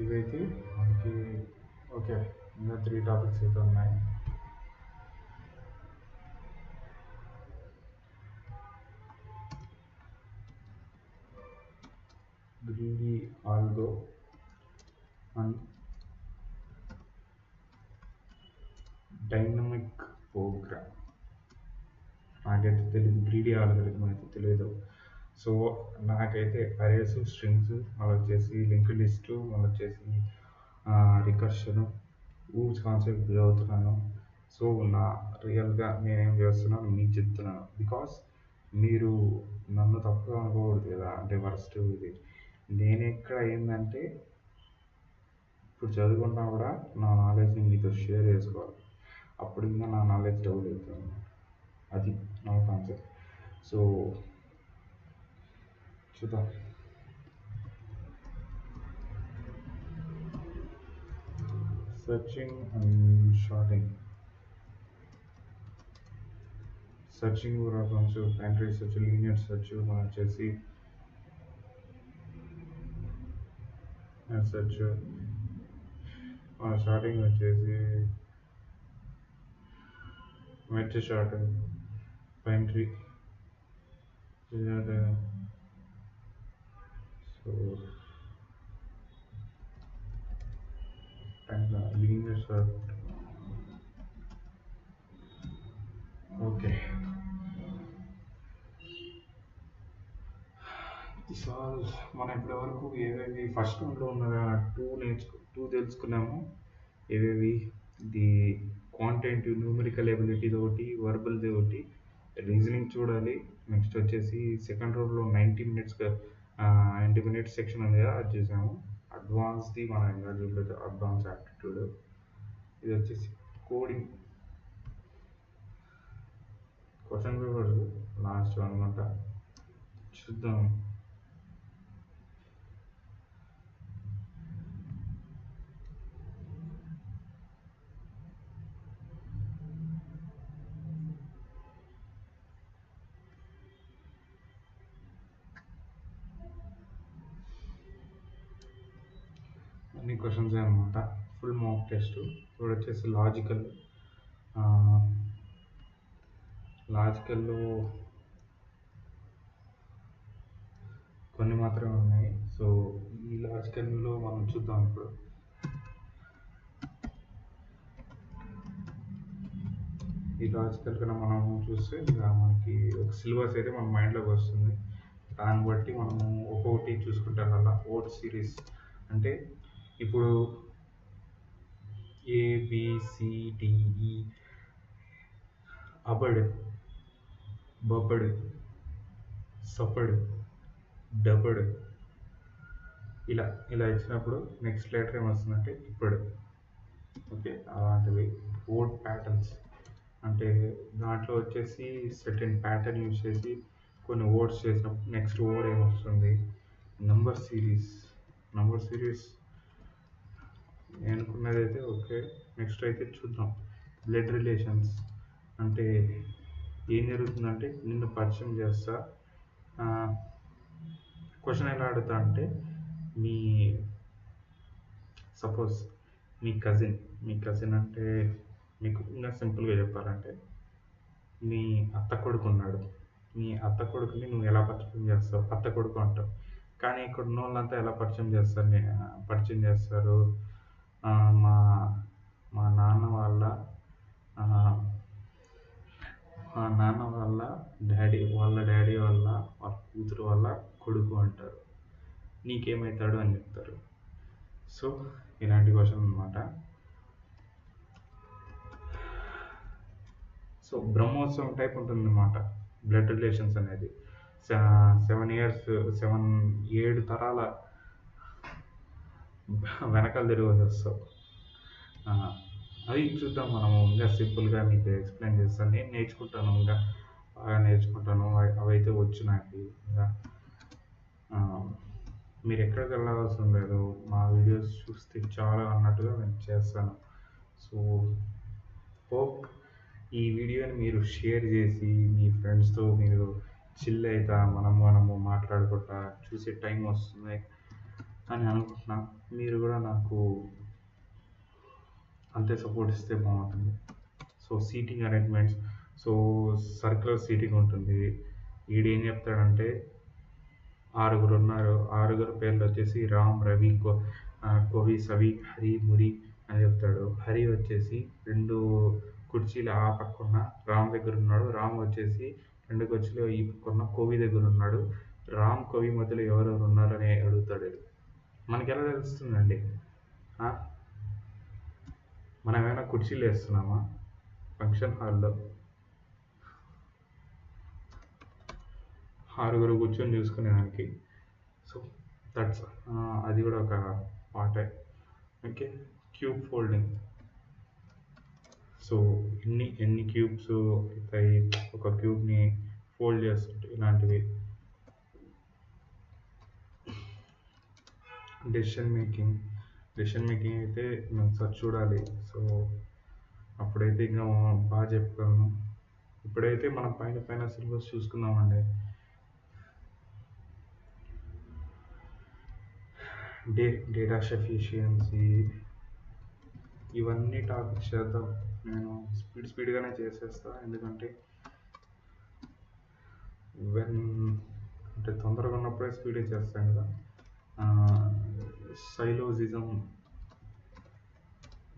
Speaker 1: ఇవైతే మనకి okay. ఇంకా 3 టాపిక్స్ అయితే ఉన్నాయి. Greedy algo and dynamic program. నాకైతే తెలియదు, గ్రీడీ ఆల్గోరిథం అయితే తెలియదు. సో నాకైతే అరేస్, స్ట్రింగ్స్, మళ్ళీ వచ్చేసి లింక్డ్ లిస్ట్, మళ్ళీ వచ్చేసి రికర్షన్, ఊస్ కాన్సెప్ట్ చదువుతున్నాను. సో నా రియల్గా నేనేం చేస్తున్నాను మీకు చెప్తున్నాను, బికాస్ మీరు నన్ను తప్పుగా అనుకోకూడదు కదా. అంటే వర్స్ట్ ఇది నేను ఎక్కడ ఏంటంటే ఇప్పుడు చదువుకున్నా కూడా నా నాలెడ్జ్ని మీతో షేర్ చేసుకోవాలి. అప్పుడు ఇంకా నా నాలెడ్జ్ డెవలప్ అవుతుంది. అది నా కాన్సెప్ట్. సో చూద్దాం. Searching and shorting. సెర్చింగ్ కూడా కొంచెం ప్యాంట్రీ సెర్చ్, లీనియర్ సెర్చ్, మనం వచ్చేసి సెర్చ్, షార్టింగ్ వచ్చేసి merge shorting, pantry. So linear short. Okay, సాల్ మనం ఇప్పటివరకు ఏవేవి ఫస్ట్ రౌండ్లో ఉన్న టూ తెలుసుకున్నాము. ఏవేవి ది క్వాంటిటేటివ్ న్యూమరికల్ ఎబిలిటీది ఒకటి, వర్బల్ది ఒకటి, రీజనింగ్ చూడాలి. నెక్స్ట్ వచ్చేసి సెకండ్ రౌండ్లో 90 మినిట్స్ సెక్షన్ ఉంది కదా, అది చూసాము. అడ్వాన్స్ది మనం ఇంకా చూడలేదు, అడ్వాన్స్ యాప్టిట్యూడ్. ఇది వచ్చేసి కోడింగ్ క్వశ్చన్ పేపర్స్ లాస్ట్ అనమాట. చూద్దాం. అన్ని క్వశ్చన్స్ అనమాట, ఫుల్ మాక్ టెస్ట్. ఇప్పుడు వచ్చేసి లాజికల్లో కొన్ని మాత్రమే ఉన్నాయి. సో ఈ లాజికల్లో మనం చూద్దాం. ఇప్పుడు ఈ లాజికల్ కన్నా మనం చూస్తే ఇంకా మనకి ఒక సిలబస్ అయితే మన మైండ్లోకి వస్తుంది. దాన్ని బట్టి మనము ఒక్కొక్కటి చూసుకుంటాం కదా. ఓట్ సిరీస్ అంటే ఇప్పుడు ఏబిసిడిఈ, అబడ్, బబడ్, సపడ్, డబడ్, ఇలా ఇలా ఇచ్చినప్పుడు నెక్స్ట్ లెటర్ ఏమొస్తుందంటే ఇప్పుడు. ఓకే, అలాంటివి వర్డ్ ప్యాటర్న్స్. అంటే దాంట్లో వచ్చేసి సర్టెన్ ప్యాటర్న్ యూజ్ చేసి కొన్ని వర్డ్స్ చేసినప్పుడు నెక్స్ట్ వర్డ్ ఏమొస్తుంది. నంబర్ సిరీస్ నేను అనుకున్నది అయితే ఓకే. నెక్స్ట్ అయితే చూద్దాం. బ్లడ్ రిలేషన్స్ అంటే ఏం జరుగుతుందంటే నిన్ను పరిచయం చేస్తా. క్వశ్చన్ ఎలా అడుగుతా అంటే మీ సపోజ్ మీ కజిన్ అంటే మీకు ఇంకా సింపుల్గా చెప్పాలంటే మీ అత్త కొడుకు ఉన్నాడు. మీ అత్త కొడుకుని నువ్వు ఎలా పరిచయం చేస్తావు? అత్త కొడుకు అంటావు. కానీ ఇక్కడ ఉన్నోళ్ళంతా ఎలా పరిచయం చేస్తారు? పరిచయం చేస్తారు. మా మా నాన్న వాళ్ళ ఆహ్, మా నాన్న వాళ్ళ డ్యాడీ వాళ్ళ కూతురు వాళ్ళ కొడుకు అంటారు. నీకేమైతాడు అని చెప్తారు. సో, ఇలాంటి క్వశ్చన్ అనమాట. సో, బ్రహ్మోత్సవం టైప్ ఉంటుందన్నమాట బ్లడ్ రిలేషన్స్ అనేది. 7 ఇయర్స్ 7 తరాల వెనకాల తిరిగి వస్తావు. అది చూద్దాం మనము. ఇంకా సింపుల్గా మీకు ఎక్స్ప్లెయిన్ చేస్తాను. నేను నేర్చుకుంటాను, ఇంకా బాగా నేర్చుకుంటాను. అవైతే వచ్చు నాకు. ఇంకా మీరు ఎక్కడికి వెళ్ళవలసిన లేదు. మా వీడియోస్ చూస్తే చాలా అన్నట్టుగా నేను చేస్తాను. సో హోప్ ఈ వీడియోని మీరు షేర్ చేసి మీ ఫ్రెండ్స్తో మీరు చిల్ అవుతా మనము మాట్లాడుకుంటా చూసే టైం వస్తుంది అని అనుకుంటున్నా. మీరు కూడా నాకు అంతే సపోర్ట్ ఇస్తే బాగుంటుంది. So seating arrangements, so circular seating ఉంటుంది. వీడేం చెప్తాడంటే 6 ఉన్నారు. 6 పేర్లు వచ్చేసి రామ్, రవి, కోవి, సవి, హరి, మురి అని చెప్తాడు. హరి వచ్చేసి 2 కుర్చీలు ఆ పక్కన రామ్ దగ్గర ఉన్నాడు. రామ్ వచ్చేసి 2 కుర్చీలు ఈ పక్కన కోవి దగ్గర ఉన్నాడు. రామ్, కోవి మధ్యలో ఎవరెవరు ఉన్నారని అడుగుతాడు. మనకి ఎలా తెలుస్తుందండి? మనం ఏమైనా కుర్చీలు వేస్తున్నామా ఫంక్షన్ హాల్లో? 6 కూర్చొని చూసుకునేదానికి. సో దట్స్ అది కూడా ఒక పార్టే. Okay, cube folding. సో ఎన్ని క్యూబ్స్ అవుతాయి ఒక క్యూబ్ని ఫోల్డ్ చేస్తుంటే, ఇలాంటివి. డెసిషన్ మేకింగ్ అయితే మేము ఒకసారి చూడాలి. సో అప్పుడైతే ఇంకా బాగా చెప్పగలను. ఇప్పుడైతే మనం పైన సిలబస్ చూసుకుందామండి. డేటా సఫిషియన్సీ, ఇవన్నీ టాపిక్స్ చేద్దాం. నేను స్పీడ్గానే చేసేస్తా, ఎందుకంటే అంటే తొందరగా ఉన్నప్పుడే స్పీడ్గా చేస్తాను కదా. సైలోజిజం,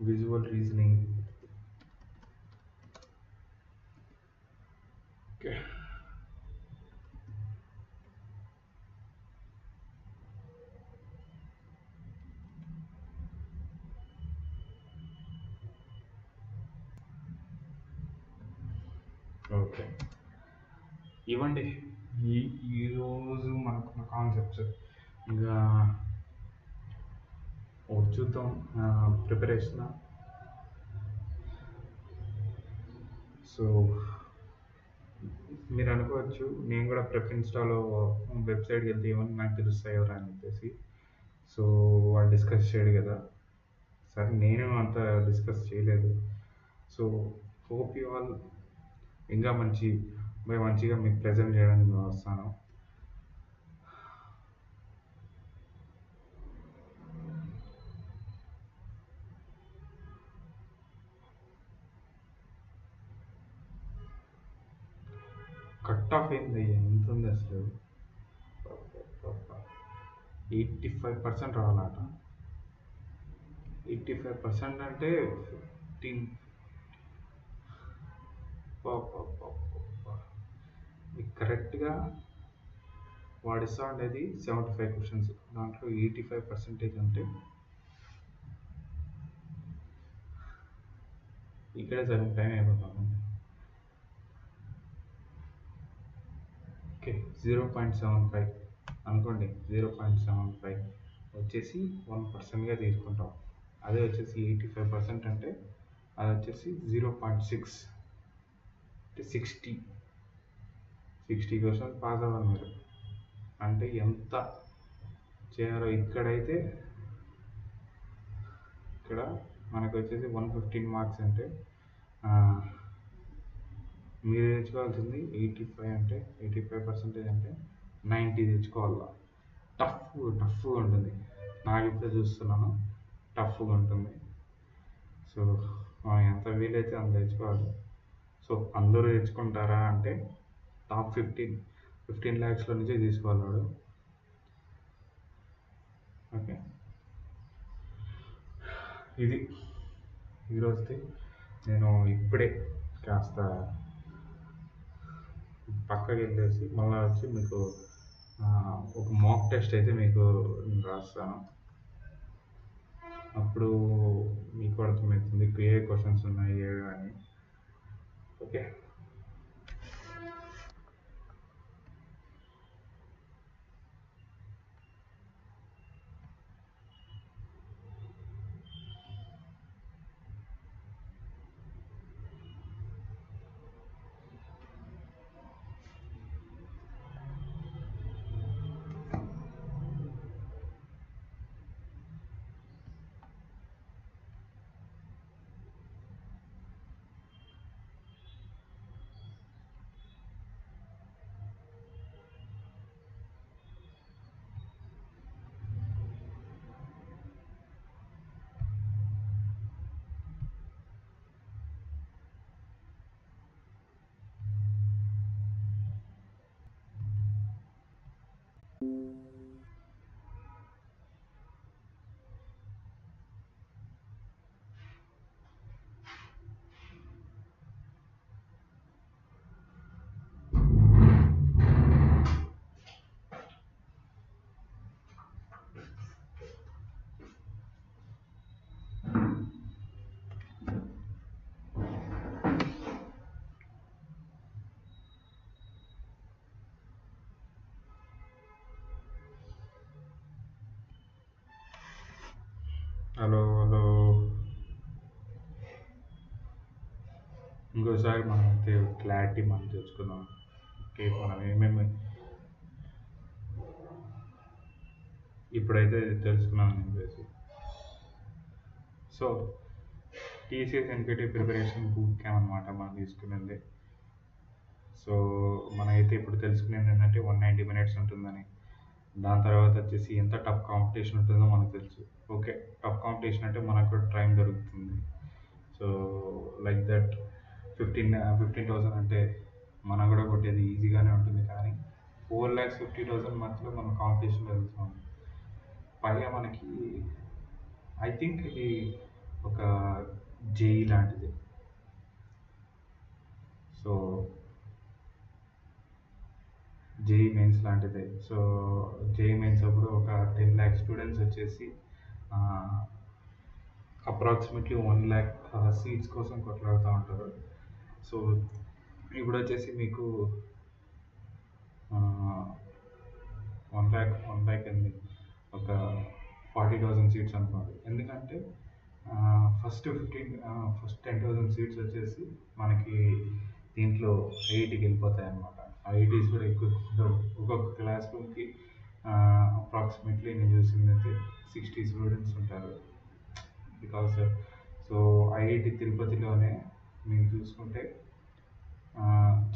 Speaker 1: విజువల్ రీజనింగ్. ఓకే, ఓకే ఇవ్వండి ఈరోజు మనకున్న కాన్సెప్ట్స్. ఇంకా ఒకటి చూద్దాం. ప్రిపరేషన్. సో మీరు అనుకోవచ్చు, నేను కూడా ప్రెప్ ఇన్స్టాలో వెబ్సైట్కి వెళ్తే ఏమని నాకు తెలుస్తాయి ఎవరా అని చెప్పేసి. సో వాళ్ళు డిస్కస్ చేయడు కదా. సరే, నేను అంత డిస్కస్ చేయలేదు. సో హోప్ యూ ఆల్ ఇంకా మంచిగా మీకు ప్రజెంట్ చేయడానికి వస్తాను. కట్ ఆఫ్ ఏంది, ఎంత ఉంది అసలు? 85% రావాలట. 85% అంటే 15. మీకు కరెక్ట్గా వాడిస్తా ఉండేది 75 క్వశ్చన్స్, దాంట్లో 85% అంటే ఇక్కడే సగం టైం అయిపోతుంది. ఓకే, 0.75 అనుకోండి. 0.75 వచ్చేసి 1%గా తీసుకుంటాం. అదే వచ్చేసి 85% అంటే అది వచ్చేసి 0.6 అంటే 60 క్వశ్చన్స్ పాస్ అవ్వాలి మీరు. అంటే ఎంత చేయాలో. ఇక్కడ మనకు వచ్చేసి 115 మార్క్స్ అంటే మీరు తెచ్చుకోవాల్సింది 85% అంటే 90 తెచ్చుకోవాలా. టఫ్గా ఉంటుంది. నాకు ఇప్పుడు చూస్తున్నాను, టఫ్గా ఉంటుంది. సో ఎంత వీలైతే అంత తెచ్చుకోవాలి. సో అందరూ తెచ్చుకుంటారా అంటే టాప్ 15 ల్యాక్స్లో నుంచే తీసుకోవాలి వాడు. ఓకే, ఇది ఈరోజుది. నేను ఇప్పుడే కాస్త పక్కకి వెళ్ళేసి మళ్ళీ వచ్చి మీకు ఒక మాక్ టెస్ట్ అయితే మీకు రాస్తాను. అప్పుడు మీకు అర్థమవుతుంది ఏ క్వశ్చన్స్ ఉన్నాయి అని. Okay, hello hello. ఇంకోసారి మనం అయితే క్లారిటీ మనం తెచ్చుకుందాం. ఓకే, మనం ఏమేమి ఇప్పుడైతే తెలుసుకున్నాం అని చెప్పేసి. So TCS NPT preparation boot camp అనమాట మనం తీసుకునేది. సో మనమైతే ఇప్పుడు తెలుసుకునేది ఏంటంటే 190 మినిట్స్ ఉంటుందని. దాని తర్వాత వచ్చేసి ఎంత టఫ్ కాంపిటీషన్ ఉంటుందో మనకు తెలుసు. ఓకే, టఫ్ కాంపిటీషన్ అంటే మనకు కూడా టైం దొరుకుతుంది. సో లైక్ దట్ 15,000 అంటే మనం కూడా కొట్టేది ఈజీగానే ఉంటుంది. కానీ 4,50,000 మధ్యలో మనం కాంపిటీషన్ వెళ్తున్నాం. పైగా మనకి ఐ థింక్ ఇది ఒక జేఈ లాంటిది. సో జేఈ మెయిన్స్ లాంటిదే. సో జేఈ మెయిన్స్ అప్పుడు ఒక 10 ల్యాక్ స్టూడెంట్స్ వచ్చేసి అప్రాక్సిమేట్లీ 1 ల్యాక్ సీట్స్ కోసం కొట్లాడుతూ ఉంటారు. సో ఇప్పుడు వచ్చేసి మీకు 1 ల్యాక్ అండి, ఒక 40,000 సీట్స్ అనుకోండి. ఎందుకంటే ఫస్ట్ 10,000 సీట్స్ వచ్చేసి మనకి దీంట్లో ఐఐటీకి వెళ్ళిపోతాయి అన్నమాట. ఐఐటీస్ కూడా ఎక్కువ ఉండవు. ఒక్కొక్క క్లాస్ రూమ్కి అప్రాక్సిమేట్లీ నేను చూసింది అయితే 60 స్టూడెంట్స్ ఉంటారు. బికాస్ సో ఐఐటి తిరుపతిలోనే మీరు చూసుకుంటే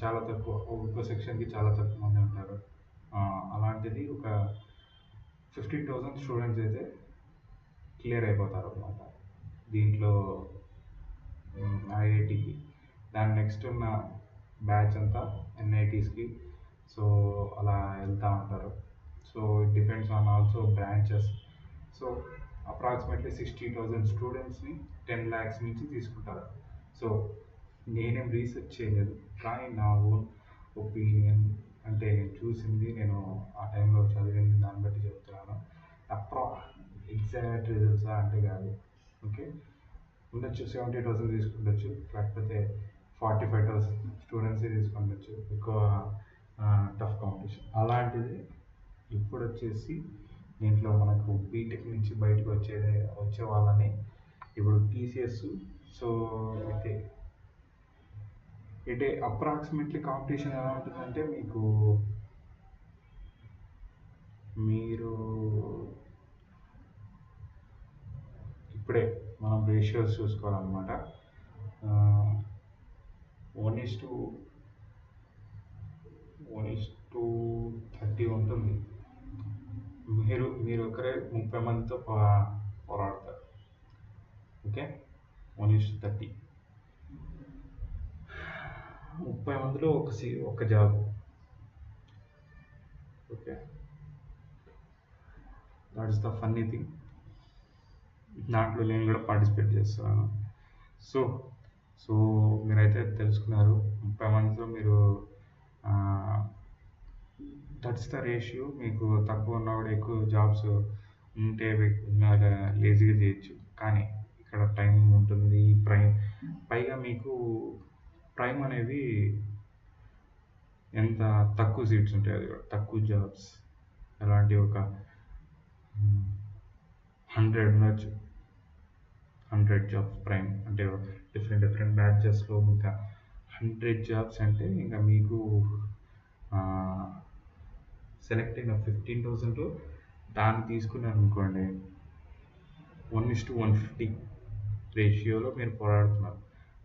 Speaker 1: చాలా తక్కువ, ఒక్కొక్క సెక్షన్కి చాలా తక్కువ మంది ఉంటారు. అలాంటిది ఒక 15,000 స్టూడెంట్స్ అయితే క్లియర్ అయిపోతారు అన్నమాట దీంట్లో ఐఐటికి. దాని నెక్స్ట్ ఉన్న బ్యాచ్ అంతా ఎన్ఐటీస్కి. సో అలా వెళ్తూ ఉంటారు. So it depends on also branches. So approximately 60,000 స్టూడెంట్స్ని 10 ల్యాక్స్ నుంచి తీసుకుంటారు. సో నేనేం రీసెర్చ్ చేయలేదు, కానీ నా ఓన్ ఒపీనియన్ అంటే నేను చూసింది, నేను ఆ టైంలో చదివింది, దాన్ని బట్టి చెప్తున్నాను. ఎగ్జాక్ట్ రిజల్ట్సా అంటే కాదు. ఓకే, ఉండొచ్చు 70,000 తీసుకుండొచ్చు, లేకపోతే 45,000 స్టూడెంట్సే తీసుకుండొచ్చు. ఎక్కువ టఫ్ కాంపిటీషన్ అలాంటిది. ఇప్పుడు వచ్చేసి దీంట్లో మనకు బీటెక్ నుంచి బయటకు వచ్చే వాళ్ళని ఇప్పుడు టీసీఎస్. సో అయితే ఇటే అప్రాక్సిమేట్లీ కాంపిటీషన్ ఎలా ఉంటుందంటే మీరు ఇప్పుడే మనం రేషియోస్ చూసుకోవాలన్నమాట. 1:30 ఉంటుంది. మీరు ఒకరే 30 మందితో పోరాడతారు. ఓకే, 1:30. 30 మందిలో ఒక job. Okay, that is the funny thing. దాంట్లో నేను కూడా పార్టిసిపేట్ చేస్తున్నాను. సో సో మీరైతే తెలుసుకున్నారు, 30 మందిలో మీరు దట్స్ ద రేషియో. మీకు తక్కువ ఉన్నా కూడా ఎక్కువ జాబ్స్ ఉంటే లేజీగా చేయొచ్చు. కానీ ఇక్కడ టైం ఉంటుంది, పైగా మీకు ప్రైమ్ అనేవి ఎంత తక్కువ సీట్స్ ఉంటాయి, అది కూడా తక్కువ జాబ్స్. అలాంటి ఒక 100 ఉండొచ్చు, 100 జాబ్స్ ప్రైమ్ అంటే డిఫరెంట్ డిఫరెంట్ బ్యాచెస్లో ఇంకా 100 జాబ్స్ అంటే ఇంకా మీకు సెలెక్ట్ అయిన 15,000లో దాన్ని తీసుకున్నారు అనుకోండి, 1:150 రేషియోలో మీరు పోరాడుతున్నారు.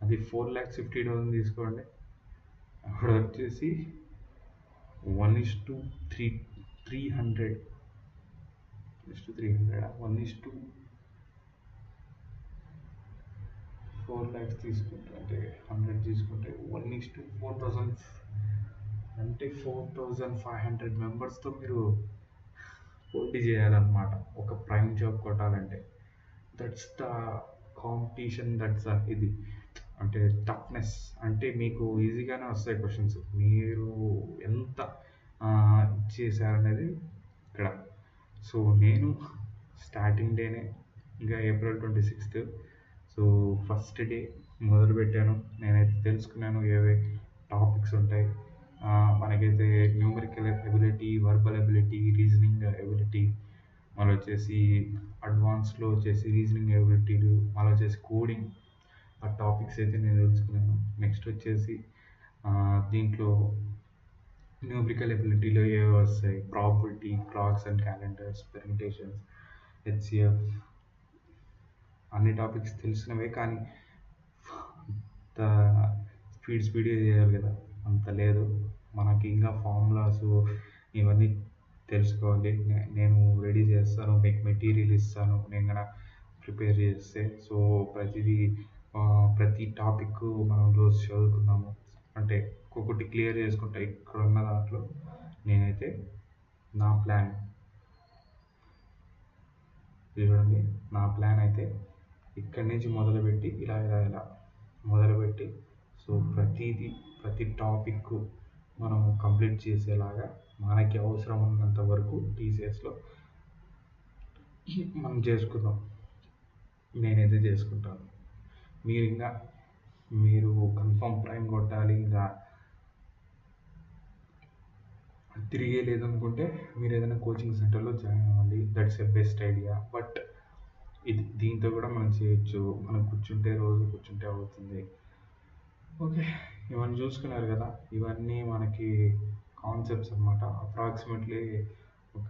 Speaker 1: అది 4,50,000 తీసుకోండి, అక్కడ వచ్చేసి 1:3, 300, 1:300, 1:4 lakhs తీసుకుంటే, అంటే 100 తీసుకుంటే 1:4,000, అంటే 4,500 మెంబర్స్తో మీరు పోటీ చేయాలన్నమాట ఒక ప్రైమ్ జాబ్ కొట్టాలంటే. దట్స్ ద కాంపిటీషన్, దట్స్ ఇది అంటే టఫ్నెస్. అంటే మీకు ఈజీగానే వస్తాయి క్వశ్చన్స్, మీరు ఎంత చేశారనేది ఇక్కడ. సో నేను స్టార్టింగ్ డేనే, ఇంకా April 26th, so first day మొదలుపెట్టాను. నేనైతే తెలుసుకున్నాను ఏవే టాపిక్స్ ఉంటాయి. మనకైతే numerical ability, verbal ability, reasoning ability, మళ్ళీ వచ్చేసి అడ్వాన్స్లో వచ్చేసి రీజనింగ్ ఎబిలిటీలు, మళ్ళీ వచ్చేసి కోడింగ్, ఆ టాపిక్స్ అయితే నేను తెలుసుకున్నాను. నెక్స్ట్ వచ్చేసి దీంట్లో న్యూమరికల్ ఎబిలిటీలో ఏవో వస్తాయి, probability, clocks and calendars, permutations, HCF, అన్ని టాపిక్స్ తెలిసినవే. కానీ అంత స్పీడ్గా చేయాలి కదా, అంత లేదు మనకి. ఇంకా ఫార్ములాస్ ఇవన్నీ తెలుసుకోవాలి. నేను రెడీ చేస్తాను, మీకు మెటీరియల్ ఇస్తాను నేను కూడా ప్రిపేర్ చేస్తే. సో ప్రతి టాపిక్ మనం రోజు చదువుకుందాము, అంటే ఒక్కొక్కటి క్లియర్ చేసుకుంటా. ఇక్కడ ఉన్న దాంట్లో నేనైతే నా ప్లాన్ చూడండి, నా ప్లాన్ అయితే ఇక్కడి నుంచి మొదలుపెట్టి ఇలా ఇలా ఇలా మొదలుపెట్టి, సో ప్రతి టాపిక్ మనం కంప్లీట్ చేసేలాగా మనకి అవసరం ఉన్నంత వరకు టీసీఎస్లో మనం చేసుకుందాం. నేనైతే చేసుకుంటాను. మీరు కన్ఫర్మ్ ప్రైమ్ కొట్టాలి, ఇంకా తిరిగే లేదనుకుంటే మీరు ఏదైనా కోచింగ్ సెంటర్లో జాయిన్ అవ్వండి. That's a best idea. But దీంతో కూడా మనం చేయొచ్చు, మనం రోజు కూర్చుంటే అవుతుంది. ఓకే, ఇవన్నీ చూసుకున్నారు కదా, ఇవన్నీ మనకి కాన్సెప్ట్స్ అనమాట. అప్రాక్సిమేట్లీ ఒక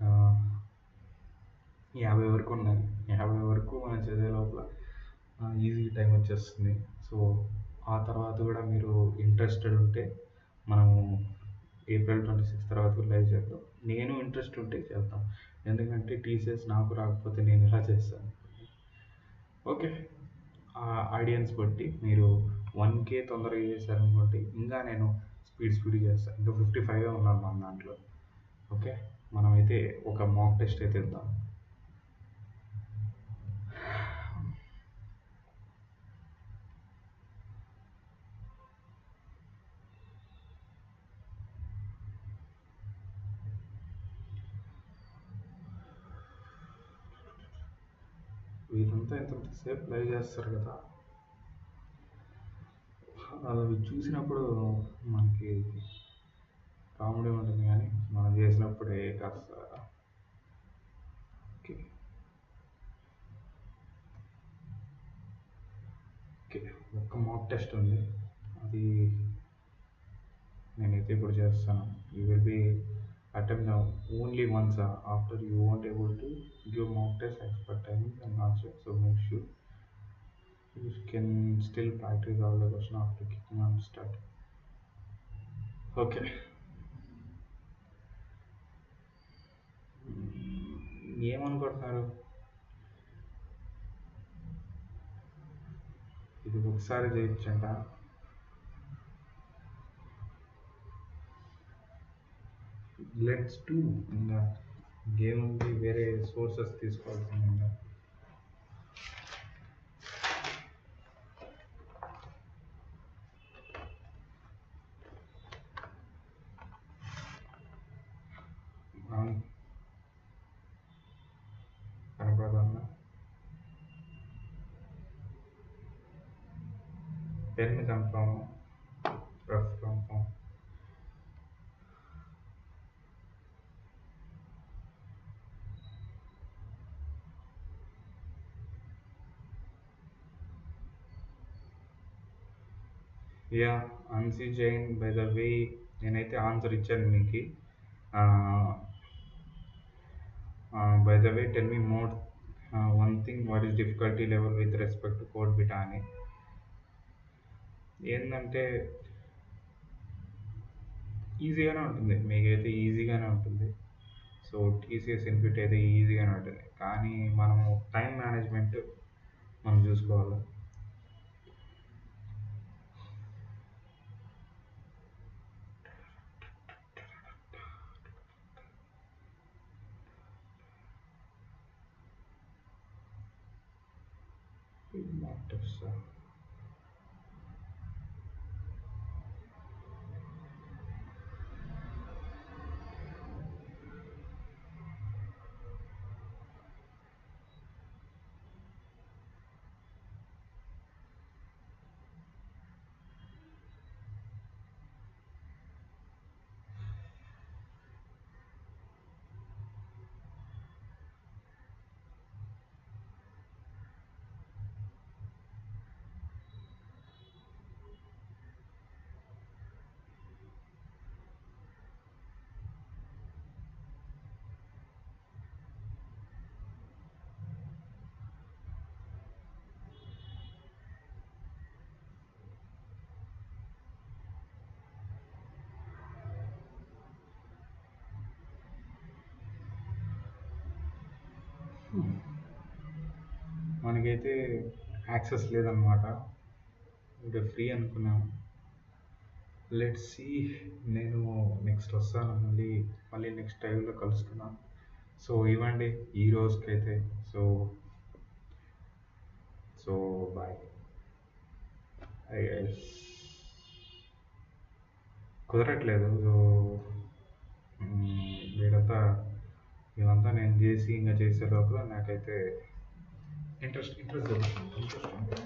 Speaker 1: 50 వరకు ఉన్నాయి. 50 వరకు మనం చదివే లోపల ఈజీ టైం వచ్చేస్తుంది. సో ఆ తర్వాత కూడా మీరు ఇంట్రెస్టెడ్ ఉంటే మనము April 26 తర్వాత లైవ్ చేద్దాం. నేను ఇంట్రెస్ట్ ఉంటే చేద్దాం, ఎందుకంటే టీసీఎస్ నాకు రాకపోతే నేను ఎలా చేస్తాను. ఓకే, ఆ ఆడియన్స్ బట్టి మీరు 1K తొందరగా చేశారనుకోండి, ఇంకా నేను స్పీడ్ చేస్తాను. ఇంకా 55 ఉన్నాను మన దాంట్లో. ఓకే, మనమైతే ఒక మాక్ టెస్ట్ అయితే ఇద్దాం. వీళ్ళంతా ఎంతసేపు లైవ్ చేస్తారు కదా, అవి చూసినప్పుడు మనకి కామెడీ ఉంటుంది, కానీ మనం చేసినప్పుడే కాస్త. ఓకే ఓకే, ఒక్క మాక్ టెస్ట్ ఉంది, అది నేనైతే ఇప్పుడు చేస్తాను. You will be attempt now only once after you won't able to give mock test expert timing and answer. So make sure you can still practice all the question after clicking on start. Okay, ఏమనుకుంటున్నారు? ఇది ఒకసారి చేయొచ్చంట, let's do. ఇంకా game ఉంది, వేరే sources తీసుకోవాల్సింది ఇంకా. అవును, కనపడదన్నా. Pen confirm, rough confirm. Ya, Anshi Jain by the way, నేనైతే ఆన్సర్ ఇచ్చాను మీకు. By the way, tell me more one thing, what is difficulty level with respect to CodeVita అని. ఏంటంటే ఈజీగానే ఉంటుంది, మీకైతే ఈజీగానే ఉంటుంది. సో టీసీఎస్ ఇన్ఫిట్ అయితే ఈజీగానే ఉంటుంది, కానీ మనము టైం మేనేజ్మెంట్ మనం చూసుకోవాలి. మనకైతే యాక్సెస్ లేదనమాట, ఇంకా ఫ్రీ అనుకున్నాం. Let's see. నేను నెక్స్ట్ వస్తాను, మళ్ళీ మళ్ళీ నెక్స్ట్ టైంలో కలుసుకున్నాను. సో ఇవ్వండి ఈ రోజుకైతే. So so bye. కుదరట్లేదు. సో వీడంతా ఇవంతా నేను చేసి ఇంకా చేసే లోపల నాకైతే ఇంట్రెస్ట్ ఇంట్రెస్ట్